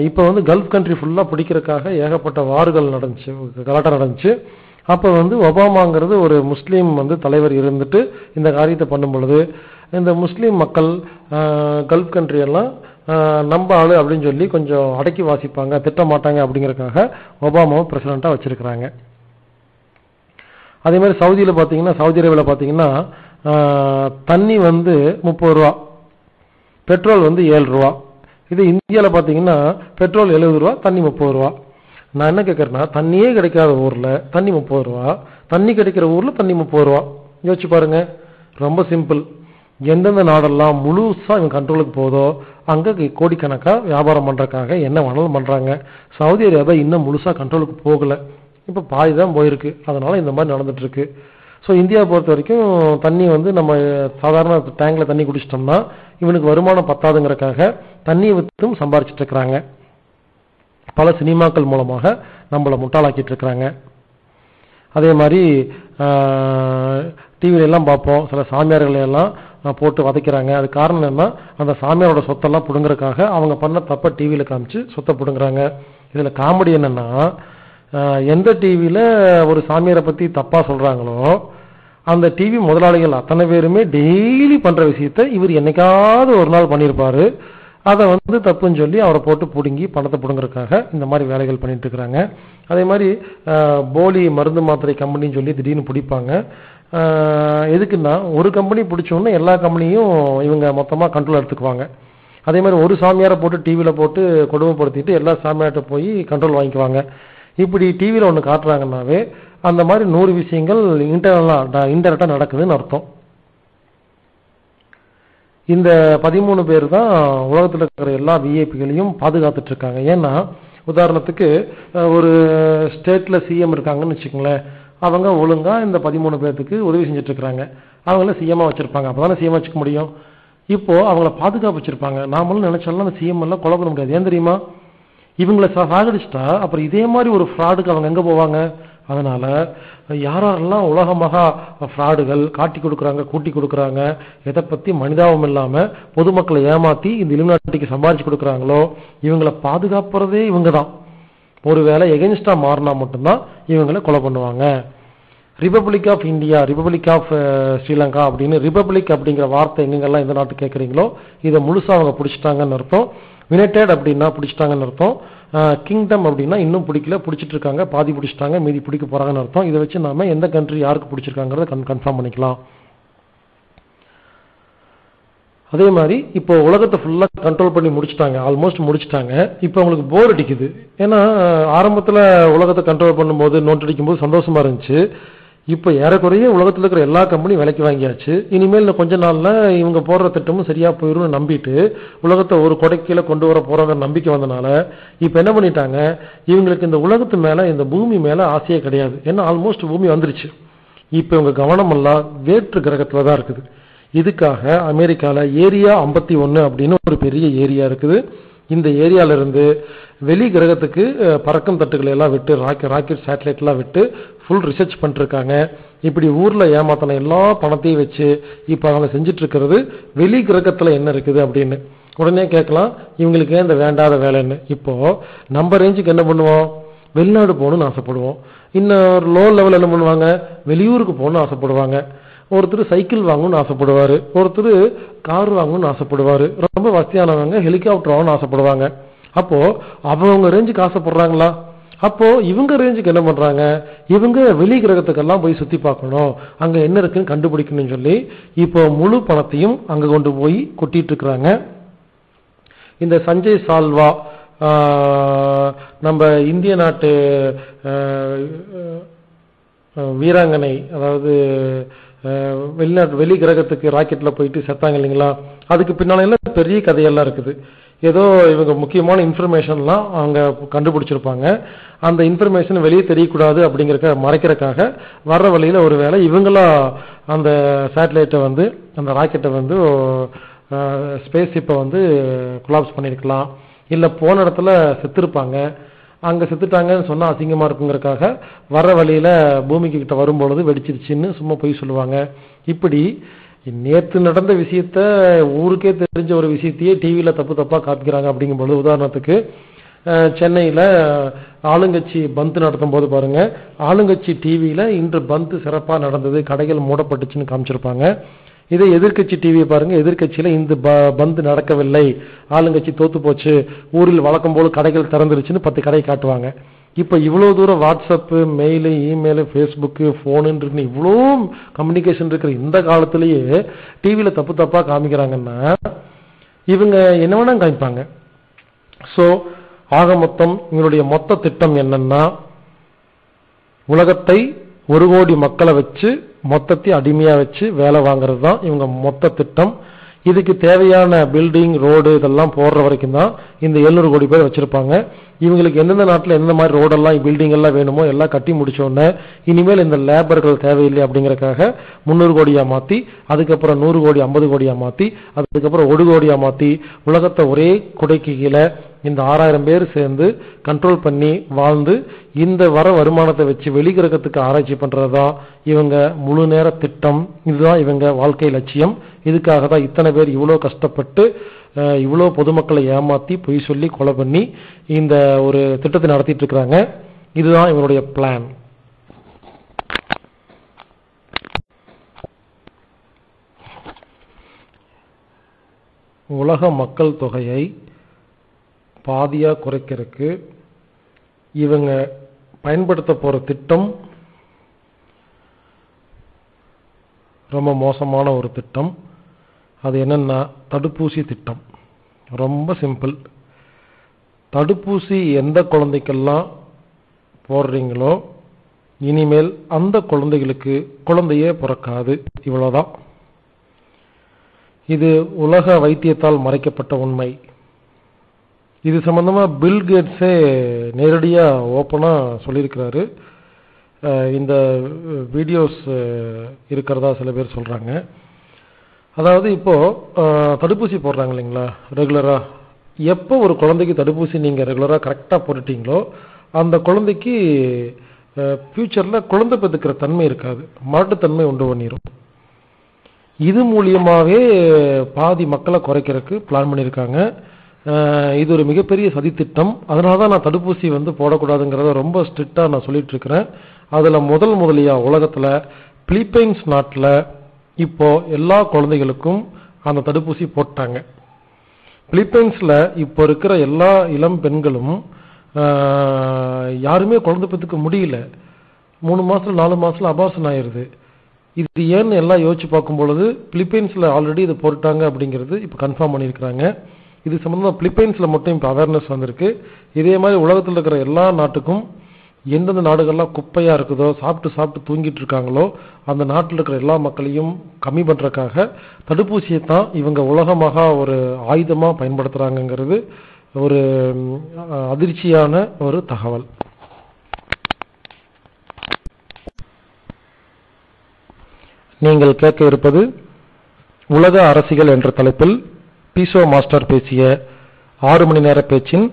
இப்ப கல்ஃப் கண்ட்ரி ஃபுல்லா பிடிக்கிறதுக்காக ஏகப்பட்ட வார்கள் நடந்துச்சு, கலாட்டம் நடந்துச்சு. அப்ப ஒபாமாங்கிறது ஒரு முஸ்லீம் தலைவர் இருந்துட்டு இந்த காரியத்தை பண்ணும் பொழுது இந்த முஸ்லீம் மக்கள் கல்ஃப் கண்ட்ரி எல்லாம் நம்ம ஆளு அப்படின்னு சொல்லி கொஞ்சம் அடக்கி வாசிப்பாங்க, திட்ட மாட்டாங்க அப்படிங்கறதுக்காக ஒபாமாவை பிரசிடண்டா வச்சிருக்கிறாங்க. அதே மாதிரி சவுதி அரேபியால பாத்தீங்கன்னா தண்ணி 30 ரூபா, பெட்ரோல் 7 ரூபா. இது இந்தியாவில் பார்த்தீங்கன்னா பெட்ரோல் 70 ரூபா, தண்ணி 30 ரூபா. நான் என்ன கேட்கறேன்னா, தண்ணியே கிடைக்காத ஊர்ல தண்ணி 30 ரூபா, தண்ணி கிடைக்கிற ஊர்ல தண்ணி 30 ரூபா. யோசிச்சு பாருங்க. ரொம்ப சிம்பிள். எந்தெந்த நாடெல்லாம் முழுசா இவங்க கண்ட்ரோலுக்கு போதோ அங்க கோடிக்கணக்கா வியாபாரம் பண்றதுக்காக என்ன வேணாலும் பண்றாங்க. சவுதி அரேபியா இன்னும் முழுசா கண்ட்ரோலுக்கு போகல, இப்ப பாதி தான் போயிருக்கு. அதனால இந்த மாதிரி நடந்துட்டு இருக்கு. ஸோ இந்தியாவை பொறுத்த வரைக்கும் தண்ணி நம்ம சாதாரண டேங்க்ல தண்ணி குடிச்சிட்டோம்னா இவனுக்கு வருமானம் பத்தாதுங்கிறக்காக தண்ணியை வித்தும் சம்பாரிச்சிட்டு இருக்கிறாங்க. பல சினிமாக்கள் மூலமாக நம்மளை முட்டாளாக்கிட்டு இருக்கிறாங்க. அதே மாதிரி டிவில எல்லாம் பார்ப்போம், சில சாமியார்களை எல்லாம் போட்டு வதைக்கிறாங்க. அது காரணம் என்ன, அந்த சாமியாரோட சொத்தெல்லாம் பிடுங்குறதுக்காக அவங்க பண்ண தப்ப டிவியில காமிச்சு சொத்தை பிடுங்குறாங்க. இதுல காமெடி என்னன்னா, எந்த டிவியில ஒரு சாமியாரை பத்தி தப்பா சொல்றாங்களோ அந்த டிவி முதலாளிகள் அத்தனை பேருமே டெய்லி பண்ற விஷயத்த இவர் என்னைக்காவது ஒரு நாள் பண்ணியிருப்பாரு. அதை தப்புன்னு சொல்லி அவரை போட்டு பிடுங்கி பணத்தை பிடுங்குறதுக்காக இந்த மாதிரி வேலைகள் பண்ணிட்டு இருக்கிறாங்க. அதே மாதிரி போலி மருந்து மாத்திரை கம்பெனின்னு சொல்லி திடீர்னு பிடிப்பாங்க. எதுக்குன்னா, ஒரு கம்பெனி பிடிச்சோன்னா எல்லா கம்பெனியும் இவங்க மொத்தமா கண்ட்ரோல் எடுத்துக்குவாங்க. அதே மாதிரி ஒரு சாமியாரை போட்டு டிவியில போட்டு கொடுமைப்படுத்திட்டு எல்லா சாமியார்ட்ட போய் கண்ட்ரோல் வாங்கிக்குவாங்க. இப்படி டிவியில ஒன்று காட்டுறாங்கன்னாவே அந்த மாதிரி 100 விஷயங்கள் இன்டெரக்டா நடக்குதுன்னு அர்த்தம். இந்த 13 பேர் தான் உலகத்தில் இருக்கிற எல்லா விஐபிகளையும் பாதுகாத்துட்டு இருக்காங்க. ஏன்னா உதாரணத்துக்கு ஒரு ஸ்டேட்ல சிஎம் இருக்காங்கன்னு வச்சுக்கோங்களேன், அவங்க ஒழுங்கா இந்த 13 பேருக்கு உதவி செஞ்சுட்டு இருக்கிறாங்க. அவங்கள சிஎம்மா வச்சிருப்பாங்க, அப்பதானே சிஎம் வச்சுக்க முடியும். இப்போ அவங்கள பாதுகாப்பு வச்சிருப்பாங்க. நாமளும் நினைச்சாலும் அந்த சிஎம் எல்லாம் கொலை பண்ண முடியாது. ஏன் தெரியுமா, இவங்களை சாகடிச்சிட்டா அப்புறம் இதே மாதிரி ஒரு ஃப்ராடுக்கு அவங்க எங்க போவாங்க. அதனால யாரெல்லாம் உலகமாக ஃப்ராடுகள் காட்டி கொடுக்குறாங்க, கூட்டி கொடுக்குறாங்க, எதை பத்தி மனிதாபம் இல்லாம பொதுமக்களை ஏமாத்தி இந்த இலுமினாட்டிக்கு சம்பாதிச்சு கொடுக்குறாங்களோ இவங்களை பாதுகாப்புறதே இவங்க தான். ஒருவேளை எகென்ஸ்டா மாறினா மட்டும்தான் இவங்களை கொலை பண்ணுவாங்க. Republic of India, republic of Sri Lanka அப்படின்னு ரிபப்ளிக் அப்படிங்கிற வார்த்தை எங்கெங்கெல்லாம் இந்த நாட்டு கேட்குறீங்களோ இதை முழுசா அவங்க பிடிச்சிட்டாங்கன்னு அர்த்தம். யுனைடெட் அப்படின்னா பிடிச்சிட்டாங்கன்னு அர்த்தம். கிங்டம் அப்படின்னா இன்னும் பிடிக்கல, பிடிச்சிட்டு இருக்காங்க, பாதி பிடிச்சிட்டாங்க, மீதி பிடிக்க போறாங்கன்னு அர்த்தம். இதை வச்சு நாம எந்த கண்ட்ரி யாருக்கு பிடிச்சிருக்காங்கிறத கன்ஃபார்ம் பண்ணிக்கலாம். அதே மாதிரி இப்போ உலகத்தை ஃபுல்லா கண்ட்ரோல் பண்ணி முடிச்சுட்டாங்க, ஆல்மோஸ்ட் முடிச்சுட்டாங்க. இப்போ அவங்களுக்கு போர் அடிக்குது. ஏன்னா ஆரம்பத்துல உலகத்தை கண்ட்ரோல் பண்ணும்போது நோட் அடிக்கும் போது சந்தோஷமா இருந்துச்சு. இப்ப ஏறக்குறைய உலகத்தில் இருக்கிற எல்லா கம்பெனியும் விலைக்கு வாங்கியாச்சு. இனிமேல் கொஞ்ச நாள்ல இவங்க போடுற திட்டமும் சரியா போயிரும் நம்பிட்டு உலகத்தை ஒரு கொடைக்கீழ கொண்டு வர போறாங்க நம்பிக்கை வந்தனால இப்ப என்ன பண்ணிட்டாங்க, இவங்களுக்கு இந்த உலகத்து மேல இந்த பூமி மேல ஆசையே கிடையாது. ஏன்னா ஆல்மோஸ்ட் பூமி வந்துருச்சு. இப்ப இவங்க கவனம் எல்லாம் வேற்று கிரகத்துல தான் இருக்குது. இதுக்காக அமெரிக்கால ஏரியா 51 அப்படின்னு ஒரு பெரிய ஏரியா இருக்குது. இந்த ஏரியால இருந்து வெளி கிரகத்துக்கு பறக்கும் தட்டுகளை எல்லாம் விட்டு ராக்கெட் சேட்டலைட் எல்லாம் விட்டு ஃபுல் ரிசர்ச் பண்ணிருக்காங்க. இப்படி ஊர்ல ஏமாத்தின எல்லா பணத்தையும் வச்சு இப்ப அவங்க செஞ்சுட்டு இருக்கிறது வெளி கிரகத்துல என்ன இருக்குது அப்படின்னு. உடனே கேட்கலாம், இவங்களுக்கு இந்த வேண்டாத வேலைன்னு. இப்போ நம்ம ரேஞ்சுக்கு என்ன பண்ணுவோம், வெளிநாடு போகணும்னு ஆசைப்படுவோம். இன்னொரு லோ லெவல் என்ன பண்ணுவாங்க, வெளியூருக்கு போகணும்னு ஆசைப்படுவாங்க. ஒருத்தர் சைக்கிள் வாங்கணும்னு ஆசைப்படுவாரு, ஒருத்தர் கார் வாங்கணும்னு ஆசைப்படுவாரு, ரொம்ப வசதியானவங்க ஹெலிகாப்டர் வாங்கணும்னு ஆசைப்படுவாங்க. அப்போ அவங்க ரேஞ்சுக்கு ஆசைப்படுறாங்களா? அப்போ இவங்க ரேஞ்சுக்கு என்ன பண்றாங்க, இவங்க வெளி கிரகத்துக்கெல்லாம் போய் சுத்தி பார்க்கணும், அங்க என்ன இருக்குன்னு கண்டுபிடிக்கணும்னு சொல்லி இப்போ முழு பணத்தையும் அங்க கொண்டு போய் கொட்டிட்டு இருக்கிறாங்க. இந்த சஞ்சய் சால்வா நம்ம இந்திய நாட்டு வீராங்கனை, அதாவது வெளி கிரகத்துக்கு ராக்கெட்ல போயிட்டு செத்தாங்க இல்லைங்களா, அதுக்கு பின்னால பெரிய கதையெல்லாம் இருக்குது. ஏதோ இவங்க முக்கியமான இன்ஃபர்மேஷன்லாம் அவங்க கண்டுபிடிச்சிருப்பாங்க. அந்த இன்ஃபர்மேஷன் வெளியே தெரியக்கூடாது அப்படிங்கிற மறைக்கிறதுக்காக வர்ற வழியில ஒருவேளை இவங்களா அந்த சேட்டலைட்டை அந்த ராக்கெட்டை ஸ்பேஸ் ஷிப்பை கொலாப்ஸ் பண்ணிருக்கலாம். இல்ல போன இடத்துல செத்துருப்பாங்க, அங்க செத்துட்டாங்கன்னு சொன்னா அசிங்கமா இருக்குங்கிறதுக்காக வர்ற வழியில பூமிக்கு கிட்ட வரும்பொழுது வெடிச்சிருச்சுன்னு சும்மா போய் சொல்லுவாங்க. இப்படி நேற்று நடந்த விஷயத்த ஊருக்கே தெரிஞ்ச ஒரு விஷயத்தையே டிவியில தப்பா காப்பிக்கிறாங்க. அப்படிங்கும்போது உதாரணத்துக்கு சென்னையில ஆளுங்கட்சி பந்த் நடத்தும் போது பாருங்க, ஆளுங்கட்சி டிவியில இன்று பந்த் சிறப்பா நடந்தது, கடைகள் மூடப்பட்டுச்சுன்னு காமிச்சிருப்பாங்க. இதே எதிர்கட்சி டிவியை பாருங்க, எதிர்கட்சியில இந்த பந்த் நடக்கவில்லை, ஆளுங்கட்சி தோத்து போச்சு, ஊரில் வழக்கம் போல கடைகள் திறந்துருச்சுன்னு 10 கடை காட்டுவாங்க. இப்ப இவ்வளவு தூரம் WhatsApp, mail, email, Facebook, phone இவ்வளோ கம்யூனிகேஷன் இருக்கிற இந்த காலத்திலேயே டிவியில தப்பா காமிக்கிறாங்கன்னா இவங்க என்ன வேணா காமிப்பாங்க. ஸோ ஆக மொத்தம் இவங்களுடைய மொத்த திட்டம் என்னன்னா, உலகத்தை 1 கோடி மக்களை வச்சு மொத்தத்தை அடிமையா வச்சு வேலை வாங்குறது தான் இவங்க மொத்த திட்டம். இதுக்கு தேவையான பில்டிங், ரோடு இதெல்லாம் போடுற வரைக்கும் தான் இந்த 700 கோடி பேர் வச்சிருப்பாங்க. இவங்களுக்கு எந்தெந்த நாட்டில் எந்த மாதிரி ரோடெல்லாம், பில்டிங் எல்லாம் வேணுமோ எல்லாம் கட்டி முடிச்சோடனே இனிமேல் இந்த லேபர்கள் தேவையில்லை அப்படிங்கறக்காக 300 கோடியா மாத்தி, அதுக்கப்புறம் 100 கோடி 50 கோடியா மாத்தி, அதுக்கப்புறம் 1 கோடியா மாத்தி உலகத்தை ஒரே குடைக்கு கீழே இந்த 6000 பேர் சேர்ந்து கண்ட்ரோல் பண்ணி வாழ்ந்து இந்த வர வருமானத்தை வச்சு வெளிக்கிரகத்துக்கு ஆராய்ச்சி பண்றதுதான் இவங்க முழு நேர திட்டம். இதுதான் இவங்க வாழ்க்கை லட்சியம். இதுக்காக தான் இத்தனை பேர் இவ்வளோ கஷ்டப்பட்டு இவ்வளோ பொதுமக்களை ஏமாத்தி பொய் சொல்லி கொலை பண்ணி இந்த ஒரு திட்டத்தை நடத்திட்டு இருக்கிறாங்க. இதுதான் இவங்களுடைய பிளான். உலக மக்கள் தொகையை பாதியா குறைக்கிறதுக்கு இவங்க பயன்படுத்த போற திட்டம் ரொம்ப மோசமான ஒரு திட்டம். அது என்னன்னா தடுப்பூசி திட்டம். ரொம்ப சிம்பிள். தடுப்பூசி எந்த குழந்தைக்கெல்லாம் போடுறீங்களோ இனிமேல் அந்த குழந்தைகளுக்கு குழந்தையே பிறக்காது. இவ்வளவுதான். இது உலக வைத்தியத்தால் மறைக்கப்பட்ட உண்மை. இது சம்பந்தமா பில் கேட்ஸே நேரடியா ஓப்பனா சொல்லியிருக்கிறாரு. இந்த வீடியோஸ் இருக்கிறதா சில பேர் சொல்றாங்க. அதாவது இப்போ தடுப்பூசி போடுறாங்க இல்லைங்களா ரெகுலரா, எப்போ ஒரு குழந்தைக்கு தடுப்பூசி நீங்க ரெகுலரா கரெக்டா போட்டுட்டீங்களோ அந்த குழந்தைக்கு ஃபியூச்சர்ல குழந்தை பெற்றுக்கிற தன்மை இருக்காது, மாட்டுத்தன்மை உண்டு பண்ணிடும். இது மூலியமாவே பாதி மக்களை குறைக்கிறதுக்கு பிளான் பண்ணியிருக்காங்க. இது ஒரு மிகப்பெரிய சதித்திட்டம். அதனாலதான் நான் தடுப்பூசி போடக்கூடாதுங்கிறத ரொம்ப ஸ்ட்ரிக்டா நான் சொல்லிட்டு இருக்கிறேன். அதுல முதலியா உலகத்துல பிலிப்பைன்ஸ் நாட்டில் இப்போ எல்லா குழந்தைகளுக்கும் அந்த தடுப்பூசி போட்டாங்க. பிலிப்பைன்ஸ்ல இப்போ இருக்கிற எல்லா இளம் பெண்களும் யாருமே குழந்தை பெற்றுக்க முடியல. 3 மாசத்துல 4 மாசத்துல அபார்ஷன் ஆயிருது. இது ஏன்னு எல்லாம் யோசிச்சு பார்க்கும் பொழுது பிலிப்பைன்ஸ்ல ஆல்ரெடி இது போட்டாங்க அப்படிங்கிறது இப்ப கன்ஃபார்ம் பண்ணியிருக்கிறாங்க. இது சம்பந்தமா பிலிப்பைன்ஸ்ல மட்டும் இப்ப அவேர்னஸ் வந்திருக்கு. இதே மாதிரி உலகத்தில் இருக்கிற எல்லா நாட்டுக்கும் எந்தெந்த நாடுகள்லாம் குப்பையா இருக்குதோ, சாப்பிட்டு தூங்கிட்டு இருக்காங்களோ அந்த நாட்டில் இருக்கிற எல்லா மக்களையும் கம்மி பண்றதுக்காக தடுப்பூசியை தான் இவங்க உலகமாக ஒரு ஆயுதமா பயன்படுத்துறாங்கிறது ஒரு அதிர்ச்சியான ஒரு தகவல். நீங்கள் கேட்க இருப்பது உலக அரசியல் என்ற தலைப்பில் பீசோ மாஸ்டர் பேசிய 6 மணி நேர பேச்சின்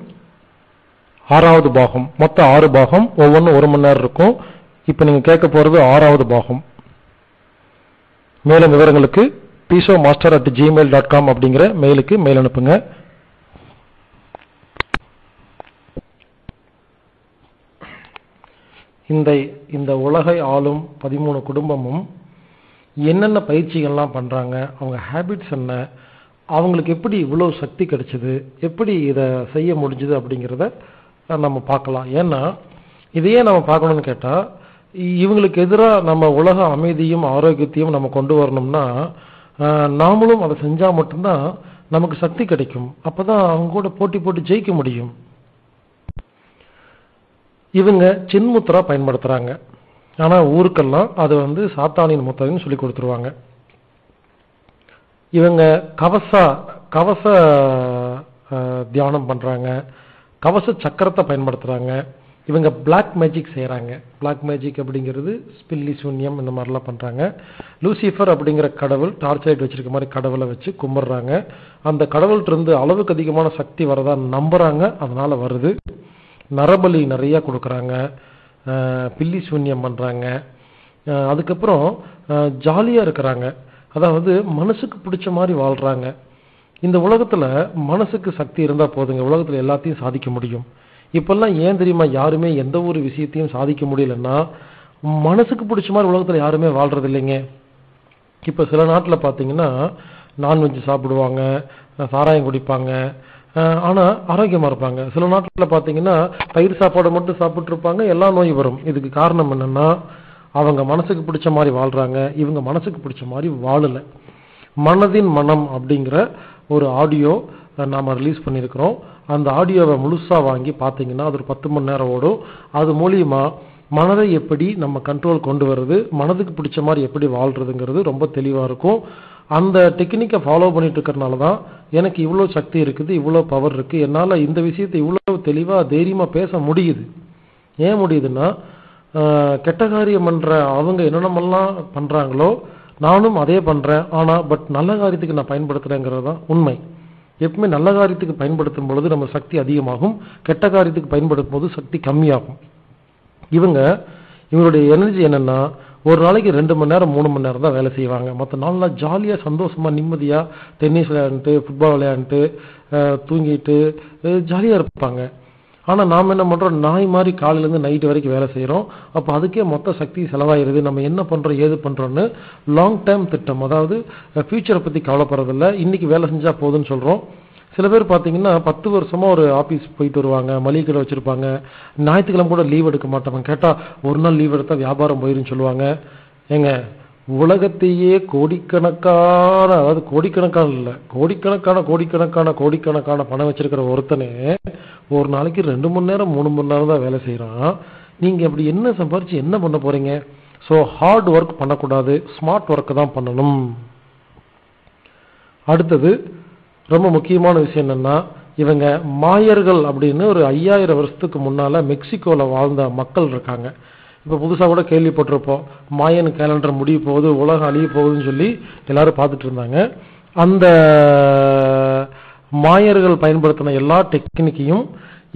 6வது பாகம். மொத்தம் 6 பாகம், ஒவ்வொன்றும் 1 மணி நேரம் இருக்கும். இப்ப நீங்க கேட்க போறது 6வது பாகம். மேலும் விவரங்களுக்கு pisomaster@gmail.com அப்படிங்கிற மெயிலுக்கு மெயில் அனுப்புங்க. இந்த உலகை ஆளும் 13 குடும்பமும் என்னென்ன பயிற்சிகள்லாம் பண்றாங்க, அவங்க ஹேபிட்ஸ் என்ன, அவங்களுக்கு எப்படி இவ்வளவு சக்தி கிடைச்சது, எப்படி இதை செய்ய முடிஞ்சது அப்படிங்கிறத நம்ம பார்க்கலாம். ஏன்னா இதையே நம்ம பார்க்கணும்னு கேட்டா இவங்களுக்கு எதிராக நம்ம உலக அமைதியும் ஆரோக்கியத்தையும் நம்ம கொண்டு வரணும்னா நாமளும் அதை செஞ்சா மட்டும்தான் நமக்கு சக்தி கிடைக்கும். அப்பதான் அவங்க கூட போட்டி ஜெயிக்க முடியும். இவங்க சின்முத்ரா பயன்படுத்துறாங்க. ஆனா ஊருக்கெல்லாம் அது சாத்தானின் முத்திரைன்னு சொல்லி கொடுத்துருவாங்க. இவங்க கவச தியானம் பண்றாங்க, கவச சக்கரத்தை பயன்படுத்துறாங்க. இவங்க பிளாக் மேஜிக் செய்யறாங்க. பிளாக் மேஜிக் அப்படிங்கிறது ஸ்பில்லி சூன்யம் இந்த மாதிரிலாம் பண்றாங்க. லூசிஃபர் அப்படிங்கிற கடவுள் டார்ச் லைட் வச்சிருக்க மாதிரி கடவுளை வச்சு கும்பிடுறாங்க. அந்த கடவுள்கிட்ட இருந்து அளவுக்கு அதிகமான சக்தி வரதா நம்புறாங்க, அதனால வருது. நரபலி நிறைய கொடுக்கறாங்க, பில்லி சூன்யம் பண்றாங்க. அதுக்கப்புறம் ஜாலியா இருக்கிறாங்க. அதாவது மனசுக்கு பிடிச்ச மாதிரி வாழ்றாங்க. இந்த உலகத்துல மனசுக்கு சக்தி இருந்தா போதுங்க, உலகத்துல எல்லாத்தையும் சாதிக்க முடியும். இப்பெல்லாம் ஏன் தெரியுமா யாருமே எந்த ஒரு விஷயத்தையும் சாதிக்க முடியலன்னா மனசுக்கு பிடிச்ச மாதிரி உலகத்துல யாருமே வாழ்றது இல்லைங்க. இப்ப சில நாட்டுல பாத்தீங்கன்னா நான்வெஜ் சாப்பிடுவாங்க, சாராயம் குடிப்பாங்க, ஆனா ஆரோக்கியமா இருப்பாங்க. சில நாட்டுல பாத்தீங்கன்னா பயிர் சாப்பாடு மட்டும் சாப்பிட்டு இருப்பாங்க, எல்லா நோய் வரும். இதுக்கு காரணம் என்னன்னா அவங்க மனசுக்கு பிடிச்ச மாதிரி வாழ்றாங்க, இவங்க மனசுக்கு பிடிச்ச மாதிரி வாழல. மனதின் மனம் அப்படிங்கிற ஒரு ஆடியோ நாம் ரிலீஸ் பண்ணியிருக்கிறோம். அந்த ஆடியோவை முழுசாக வாங்கி பார்த்தீங்கன்னா அது ஒரு 10 மணி நேரம் ஓடும். அது மூலியமா மனதை எப்படி நம்ம கண்ட்ரோல் கொண்டு வர்றது, மனதுக்கு பிடிச்ச மாதிரி எப்படி வாழ்றதுங்கிறது ரொம்ப தெளிவாக இருக்கும். அந்த டெக்னிக்கை ஃபாலோ பண்ணிட்டு இருக்கிறனால தான் எனக்கு இவ்வளோ சக்தி இருக்குது, இவ்வளோ பவர் இருக்குது, என்னால் இந்த விஷயத்தை இவ்வளோ தெளிவாக தைரியமாக பேச முடியுது. ஏன் முடியுதுன்னா கெட்ட காரியம் பண்ணுற அவங்க என்னென்னமெல்லாம் பண்ணுறாங்களோ நானும் அதே பண்ணுறேன். ஆனால் நல்ல காரியத்துக்கு நான் பயன்படுத்துகிறேங்கிறது தான் உண்மை. எப்பவுமே நல்ல காரியத்துக்கு பயன்படுத்தும் பொழுது நம்ம சக்தி அதிகமாகும், கெட்ட காரியத்துக்கு பயன்படுத்தும் போது சக்தி கம்மியாகும். இவங்களுடைய எனர்ஜி என்னன்னா ஒரு நாளைக்கு 2 மணி நேரம் 3 மணி நேரம் தான் வேலை செய்வாங்க. மற்ற நாள்லாம் ஜாலியாக சந்தோஷமாக நிம்மதியாக டென்னிஸ் விளையாண்டுட்டு ஃபுட்பால் விளையாண்டுட்டு தூங்கிட்டு ஜாலியாக இருப்பாங்க. ஆனால் நாம் என்ன பண்ணுறோம், நாய் மாதிரி காலையிலேருந்து நைட்டு வரைக்கும் வேலை செய்கிறோம். அப்போ அதுக்கே மொத்த சக்தி செலவாயிருது. நம்ம என்ன பண்ணுறோம் ஏது பண்ணுறோன்னு லாங் டேர்ம் திட்டம், அதாவது ஃபியூச்சரை பற்றி கவலைப்படுறதில்ல, இன்றைக்கி வேலை செஞ்சால் போதுன்னு சொல்கிறோம். சில பேர் பார்த்தீங்கன்னா 10 வருஷமாக ஒரு ஆஃபீஸ் போயிட்டு வருவாங்க, மளிகை கடை வச்சுருப்பாங்க, ஞாயிற்றுக்கிழமை கூட லீவ் எடுக்க மாட்டாங்க. கேட்டால் ஒரு நாள் லீவ் எடுத்தால் வியாபாரம் போயிருன்னு சொல்லுவாங்க. ஏங்க, உலகத்தையே கோடிக்கணக்கான, அதாவது கோடிக்கணக்கான இல்லை, கோடிக்கணக்கான பணம் வச்சிருக்கிற ஒருத்தனே ஒரு நாளைக்கு 2 மணி நேரம் 3 மணி நேரம் தான் வேலை செய்கிறான். நீங்கள் அப்படி என்ன சம்பாரிச்சு என்ன பண்ண போகிறீங்க? ஸோ ஹார்ட் ஒர்க் பண்ணக்கூடாது, ஸ்மார்ட் ஒர்க்கு தான் பண்ணணும். அடுத்தது ரொம்ப முக்கியமான விஷயம் என்னன்னா, இவங்க மாயர்கள் அப்படின்னு ஒரு 5000 வருஷத்துக்கு முன்னால மெக்சிகோவில் வாழ்ந்த மக்கள் இருக்காங்க. இப்போ புதுசாக கூட கேள்விப்பட்டிருப்போம், மாயன் கேலண்டர் முடிய போகுது, உலகம் அழிய போகுதுன்னு சொல்லி எல்லாரும் பார்த்துட்டு இருந்தாங்க. அந்த மாயர்கள் பயன்படுத்தின எல்லா டெக்னிக்கையும்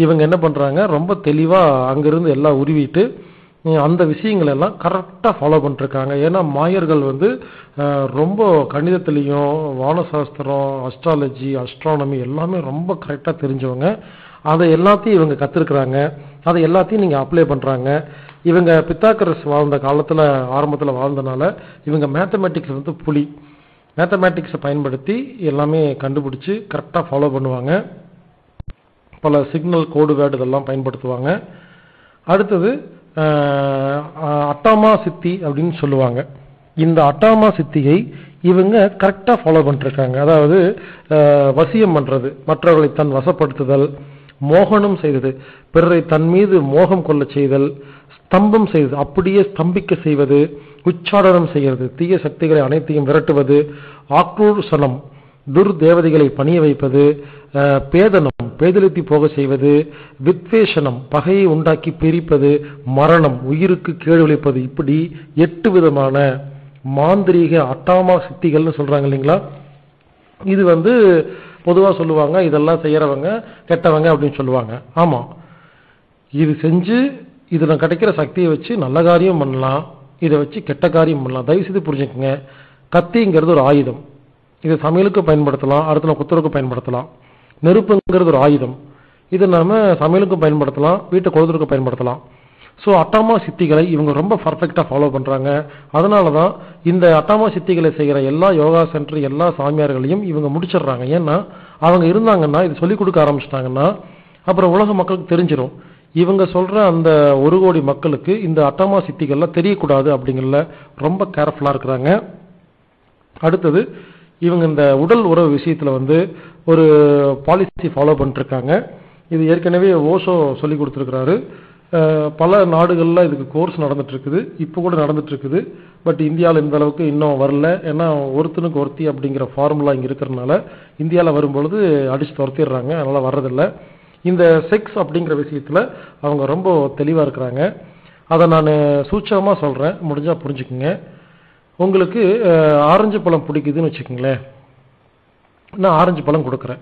இவங்க என்ன பண்ணுறாங்க, ரொம்ப தெளிவாக அங்கிருந்து எல்லாம் உருவிட்டு அந்த விஷயங்கள் எல்லாம் கரெக்டாக ஃபாலோ பண்ணிருக்காங்க. ஏன்னா மாயர்கள் ரொம்ப கணிதத்திலையும் வானசாஸ்திரம், அஸ்ட்ராலஜி, அஸ்ட்ரானமி எல்லாமே ரொம்ப கரெக்டாக தெரிஞ்சவங்க. அதை எல்லாத்தையும் இவங்க கற்றுருக்குறாங்க, அதை எல்லாத்தையும் நீங்கள் அப்ளை பண்ணுறாங்க. இவங்க பித்தாக்கரஸ் வாழ்ந்த காலத்தில் ஆரம்பத்தில் வாழ்ந்தனால இவங்க மேத்தமேட்டிக்ஸ் புலி, மேத்தமேட்டிக்ஸை பயன்படுத்தி எல்லாமே கண்டுபிடிச்சி கரெக்டாக ஃபாலோ பண்ணுவாங்க. பல சிக்னல் கோடு வேர்டு இதெல்லாம் பயன்படுத்துவாங்க. அடுத்தது அட்டாமா சித்தி அப்படின்னு சொல்லுவாங்க. இந்த அட்டாமா சித்தியை இவங்க கரெக்டாக ஃபாலோ பண்ணிருக்காங்க. அதாவது வசியம் பண்ணுறது, மற்றவர்களை தன் வசப்படுத்துதல், மோகனம் செய்தது, பிறரை தன் மீது மோகம் கொள்ள செய்தல், ஸ்தம்பம் செய்தது, அப்படியே ஸ்தம்பிக்க செய்வது, உச்சாடனம் செய்கிறது, தீய சக்திகளை அனைத்தையும் விரட்டுவது, ஆக்ரோஷனம் துர்தேவதைகளை பணிய வைப்பது, பேதனம் பேதலித்தி போக செய்வது, வித்வேஷனம் பகையை உண்டாக்கி பிரிப்பது, மரணம் உயிருக்கு கேடு விளைப்பது, இப்படி 8 விதமான மாந்திரீக அட்டாமா சித்திகள்னு சொல்றாங்க இல்லைங்களா. இது பொதுவாக சொல்லுவாங்க இதெல்லாம் செய்யறவங்க கெட்டவங்க அப்படின்னு சொல்லுவாங்க. ஆமா, இது செஞ்சு இதுல கிடைக்கிற சக்தியை வச்சு நல்ல காரியம் பண்ணலாம், இதை வச்சு கெட்ட காரியம் பண்ணலாம். தயவு செய்து புரிஞ்சுக்கங்க, கத்திங்கிறது ஒரு ஆயுதம், இது சமையலுக்கு பயன்படுத்தலாம், அடுத்த குத்துறதுக்கு பயன்படுத்தலாம். நெருப்புங்கிறது ஒரு ஆயுதம், இதை நாம சமையலுக்கும் பயன்படுத்தலாம், வீட்டை கொளுத்துறதுக்கு பயன்படுத்தலாம். ஸோ அட்டாமா சித்திகளை இவங்க ரொம்ப பர்ஃபெக்டாக ஃபாலோ பண்ணுறாங்க. அதனால தான் இந்த அட்டாமா சித்திகளை செய்கிற எல்லா யோகா சென்டர், எல்லா சாமியார்களையும் இவங்க முடிச்சிடுறாங்க. ஏன்னா அவங்க இருந்தாங்கன்னா, இது சொல்லிக் கொடுக்க ஆரம்பிச்சிட்டாங்கன்னா அப்புறம் உலக மக்களுக்கு தெரிஞ்சிடும். இவங்க சொல்கிற அந்த 1 கோடி மக்களுக்கு இந்த அட்டாமா சித்திகள்லாம் தெரியக்கூடாது அப்படிங்கிறதுல ரொம்ப கேர்ஃபுல்லாக இருக்கிறாங்க. அடுத்தது இவங்க இந்த உடல் உறவு விஷயத்தில் ஒரு பாலிசி ஃபாலோ பண்ணிருக்காங்க. இது ஏற்கனவே ஓஷோ சொல்லி கொடுத்துருக்கிறாரு. பல நாடுகளில் இதுக்கு கோர்ஸ் நடந்துட்டு இருக்குது, இப்போ கூட நடந்துட்டு இருக்குது. பட் இந்தியாவில் இந்த அளவுக்கு இன்னும் வரல. ஏன்னா ஒருத்தனுக்கு ஒருத்தி அப்படிங்கிற ஃபார்முலா இங்கே இருக்கிறதுனால இந்தியாவில் வரும்பொழுது அடிச்சு துரத்திடுறாங்க, அதனால வர்றதில்லை. இந்த செக்ஸ் அப்படிங்கிற விஷயத்தில் அவங்க ரொம்ப தெளிவாக இருக்கிறாங்க. அதை நான் சூட்சமாக சொல்கிறேன், முடிஞ்சால் புரிஞ்சுக்குங்க. உங்களுக்கு ஆரஞ்சு பழம் பிடிக்குதுன்னு வச்சுக்கோங்களேன், நான் ஆரஞ்சு பழம் கொடுக்குறேன்,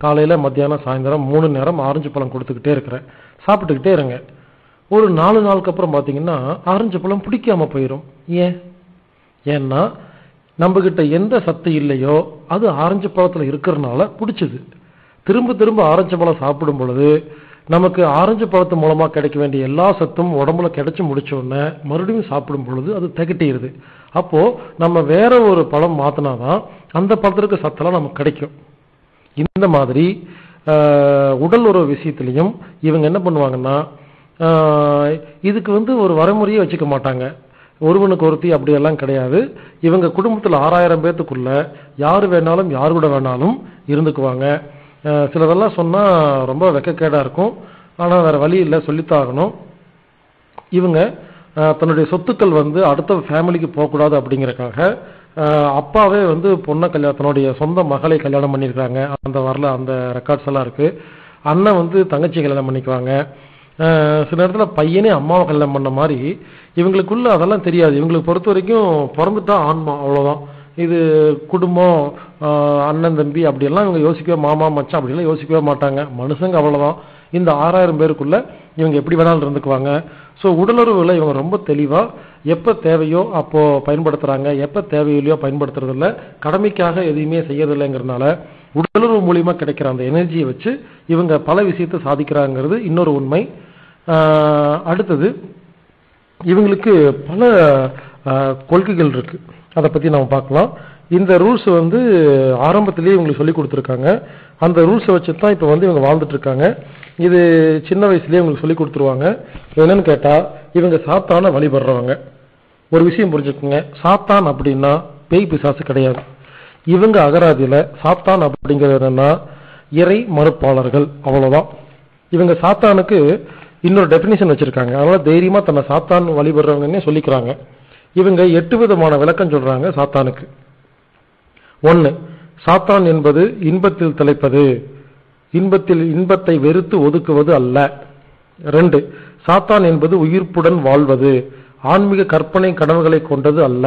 காலையில் மத்தியானம் சாயந்தரம் 3 நேரம் ஆரஞ்சு பழம் கொடுத்துக்கிட்டே இருக்கிறேன், சாப்பிட்டுக்கிட்டே இருங்க. ஒரு 4 நாளுக்கு அப்புறம் பார்த்தீங்கன்னா ஆரஞ்சு பழம் பிடிக்காம போயிடும். ஏன்னா நம்மகிட்ட எந்த சத்து இல்லையோ அது ஆரஞ்சு பழத்தில் இருக்கிறதுனால பிடிச்சது. திரும்ப திரும்ப ஆரஞ்சு பழம் சாப்பிடும் பொழுது நமக்கு ஆரஞ்சு பழத்து மூலமாக கிடைக்க வேண்டிய எல்லா சத்தும் உடம்புல கிடைச்சி முடிச்ச உடனே மறுபடியும் சாப்பிடும் பொழுது அது திகட்டிடுது. அப்போ நம்ம வேற ஒரு பழம் மாத்தினாதான் அந்த பழத்திற்கு சத்தெல்லாம் நமக்கு கிடைக்கும். இந்த மாதிரி உடல் உறவு விஷயத்திலையும் இவங்க என்ன பண்ணுவாங்கன்னா, இதுக்கு ஒரு வரைமுறையே வச்சுக்க மாட்டாங்க. ஒருவனுக்கு ஒருத்தி அப்படியெல்லாம் கிடையாது. இவங்க குடும்பத்தில் 6000 பேத்துக்குள்ள யாரு வேணாலும் யாரு கூட வேணாலும் இருந்துக்குவாங்க. சிலதெல்லாம் சொன்னா ரொம்ப வெக்கக்கேடா இருக்கும். ஆனா வேற வழி இல்லை, சொல்லித்தான் ஆகணும். இவங்க தன்னுடைய சொத்துக்கள் அடுத்த ஃபேமிலிக்கு போகக்கூடாது அப்படிங்கறக்காக அப்பாவே பொண்ணை தன்னுடைய சொந்த மகளை கல்யாணம் பண்ணிருக்காங்க. அந்த வரல அந்த ரெக்கார்ட்ஸ் எல்லாம் இருக்கு. அண்ணன் தங்கச்சி கல்யாணம் பண்ணிக்குவாங்க. சில நேரத்துல பையனே அம்மாவை கல்யாணம் பண்ண மாதிரி இவங்களுக்குள்ள அதெல்லாம் தெரியாது. இவங்களுக்கு பொறுத்த வரைக்கும் பிறந்துட்டா ஆன்மா, அவ்வளவுதான். இது குடும்பம், அண்ணன் தம்பி அப்படியெல்லாம் இவங்க யோசிக்கவே, மாமா மச்சான் அப்படியெல்லாம் யோசிக்கவே மாட்டாங்க. மனுஷங்க அவ்வளவுதான். இந்த 6000 பேருக்குள்ள இவங்க எப்படி வேணாலும் இருந்துக்குவாங்க. ஸோ உடலுறவுல இவங்க ரொம்ப தெளிவா எப்ப தேவையோ அப்போ பயன்படுத்துறாங்க, எப்ப தேவையில்லையோ பயன்படுத்துறது இல்லை. கடமைக்காக எதையுமே செய்யறதில்லைங்கிறதுனால உடலுறவு மூலியமா கிடைக்கிற அந்த எனர்ஜியை வச்சு இவங்க பல விஷயத்தை சாதிக்கிறாங்கிறது இன்னொரு உண்மை. அடுத்தது இவங்களுக்கு பல கொள்கைகள் இருக்கு. அதை பத்தி நம்ம பார்க்கலாம். இந்த ரூல்ஸ் ஆரம்பத்திலேயே இவங்களுக்கு சொல்லி கொடுத்துருக்காங்க. அந்த ரூல்ஸை வச்சு தான் இப்போ இவங்க வாழ்ந்துட்டு இருக்காங்க. இது சின்ன வயசுலயே இவங்களுக்கு சொல்லி கொடுத்துருவாங்க. என்னன்னு கேட்டா, இவங்க சாத்தான வழிபடுறவங்க. ஒரு விஷயம் புரிஞ்சுக்குங்க, சாத்தான் அப்படின்னா பேய் பிசாசு கிடையாது. இவங்க அகராதியில சாத்தான் அப்படிங்கிறது என்னன்னா இறை மறுப்பாளர்கள், அவ்வளவுதான். இவங்க சாத்தானுக்கு இன்னொரு டெபினிஷன் வச்சிருக்காங்க. அதனால தைரியமா தன்னை சாத்தான் வழிபடுறவங்கன்னே சொல்லிக்கிறாங்க. இவங்க 8 விதமான விளக்கம் சொல்றாங்க சாத்தானுக்கு. 1, சாத்தான் என்பது இன்பத்தில் திளைப்பது, இன்பத்தை வெறுத்து ஒதுக்குவது அல்ல. 2, சாத்தான் என்பது உயிர்ப்புடன் வாழ்வது, ஆன்மீக கற்பனை கனவுகளை கொண்டது அல்ல.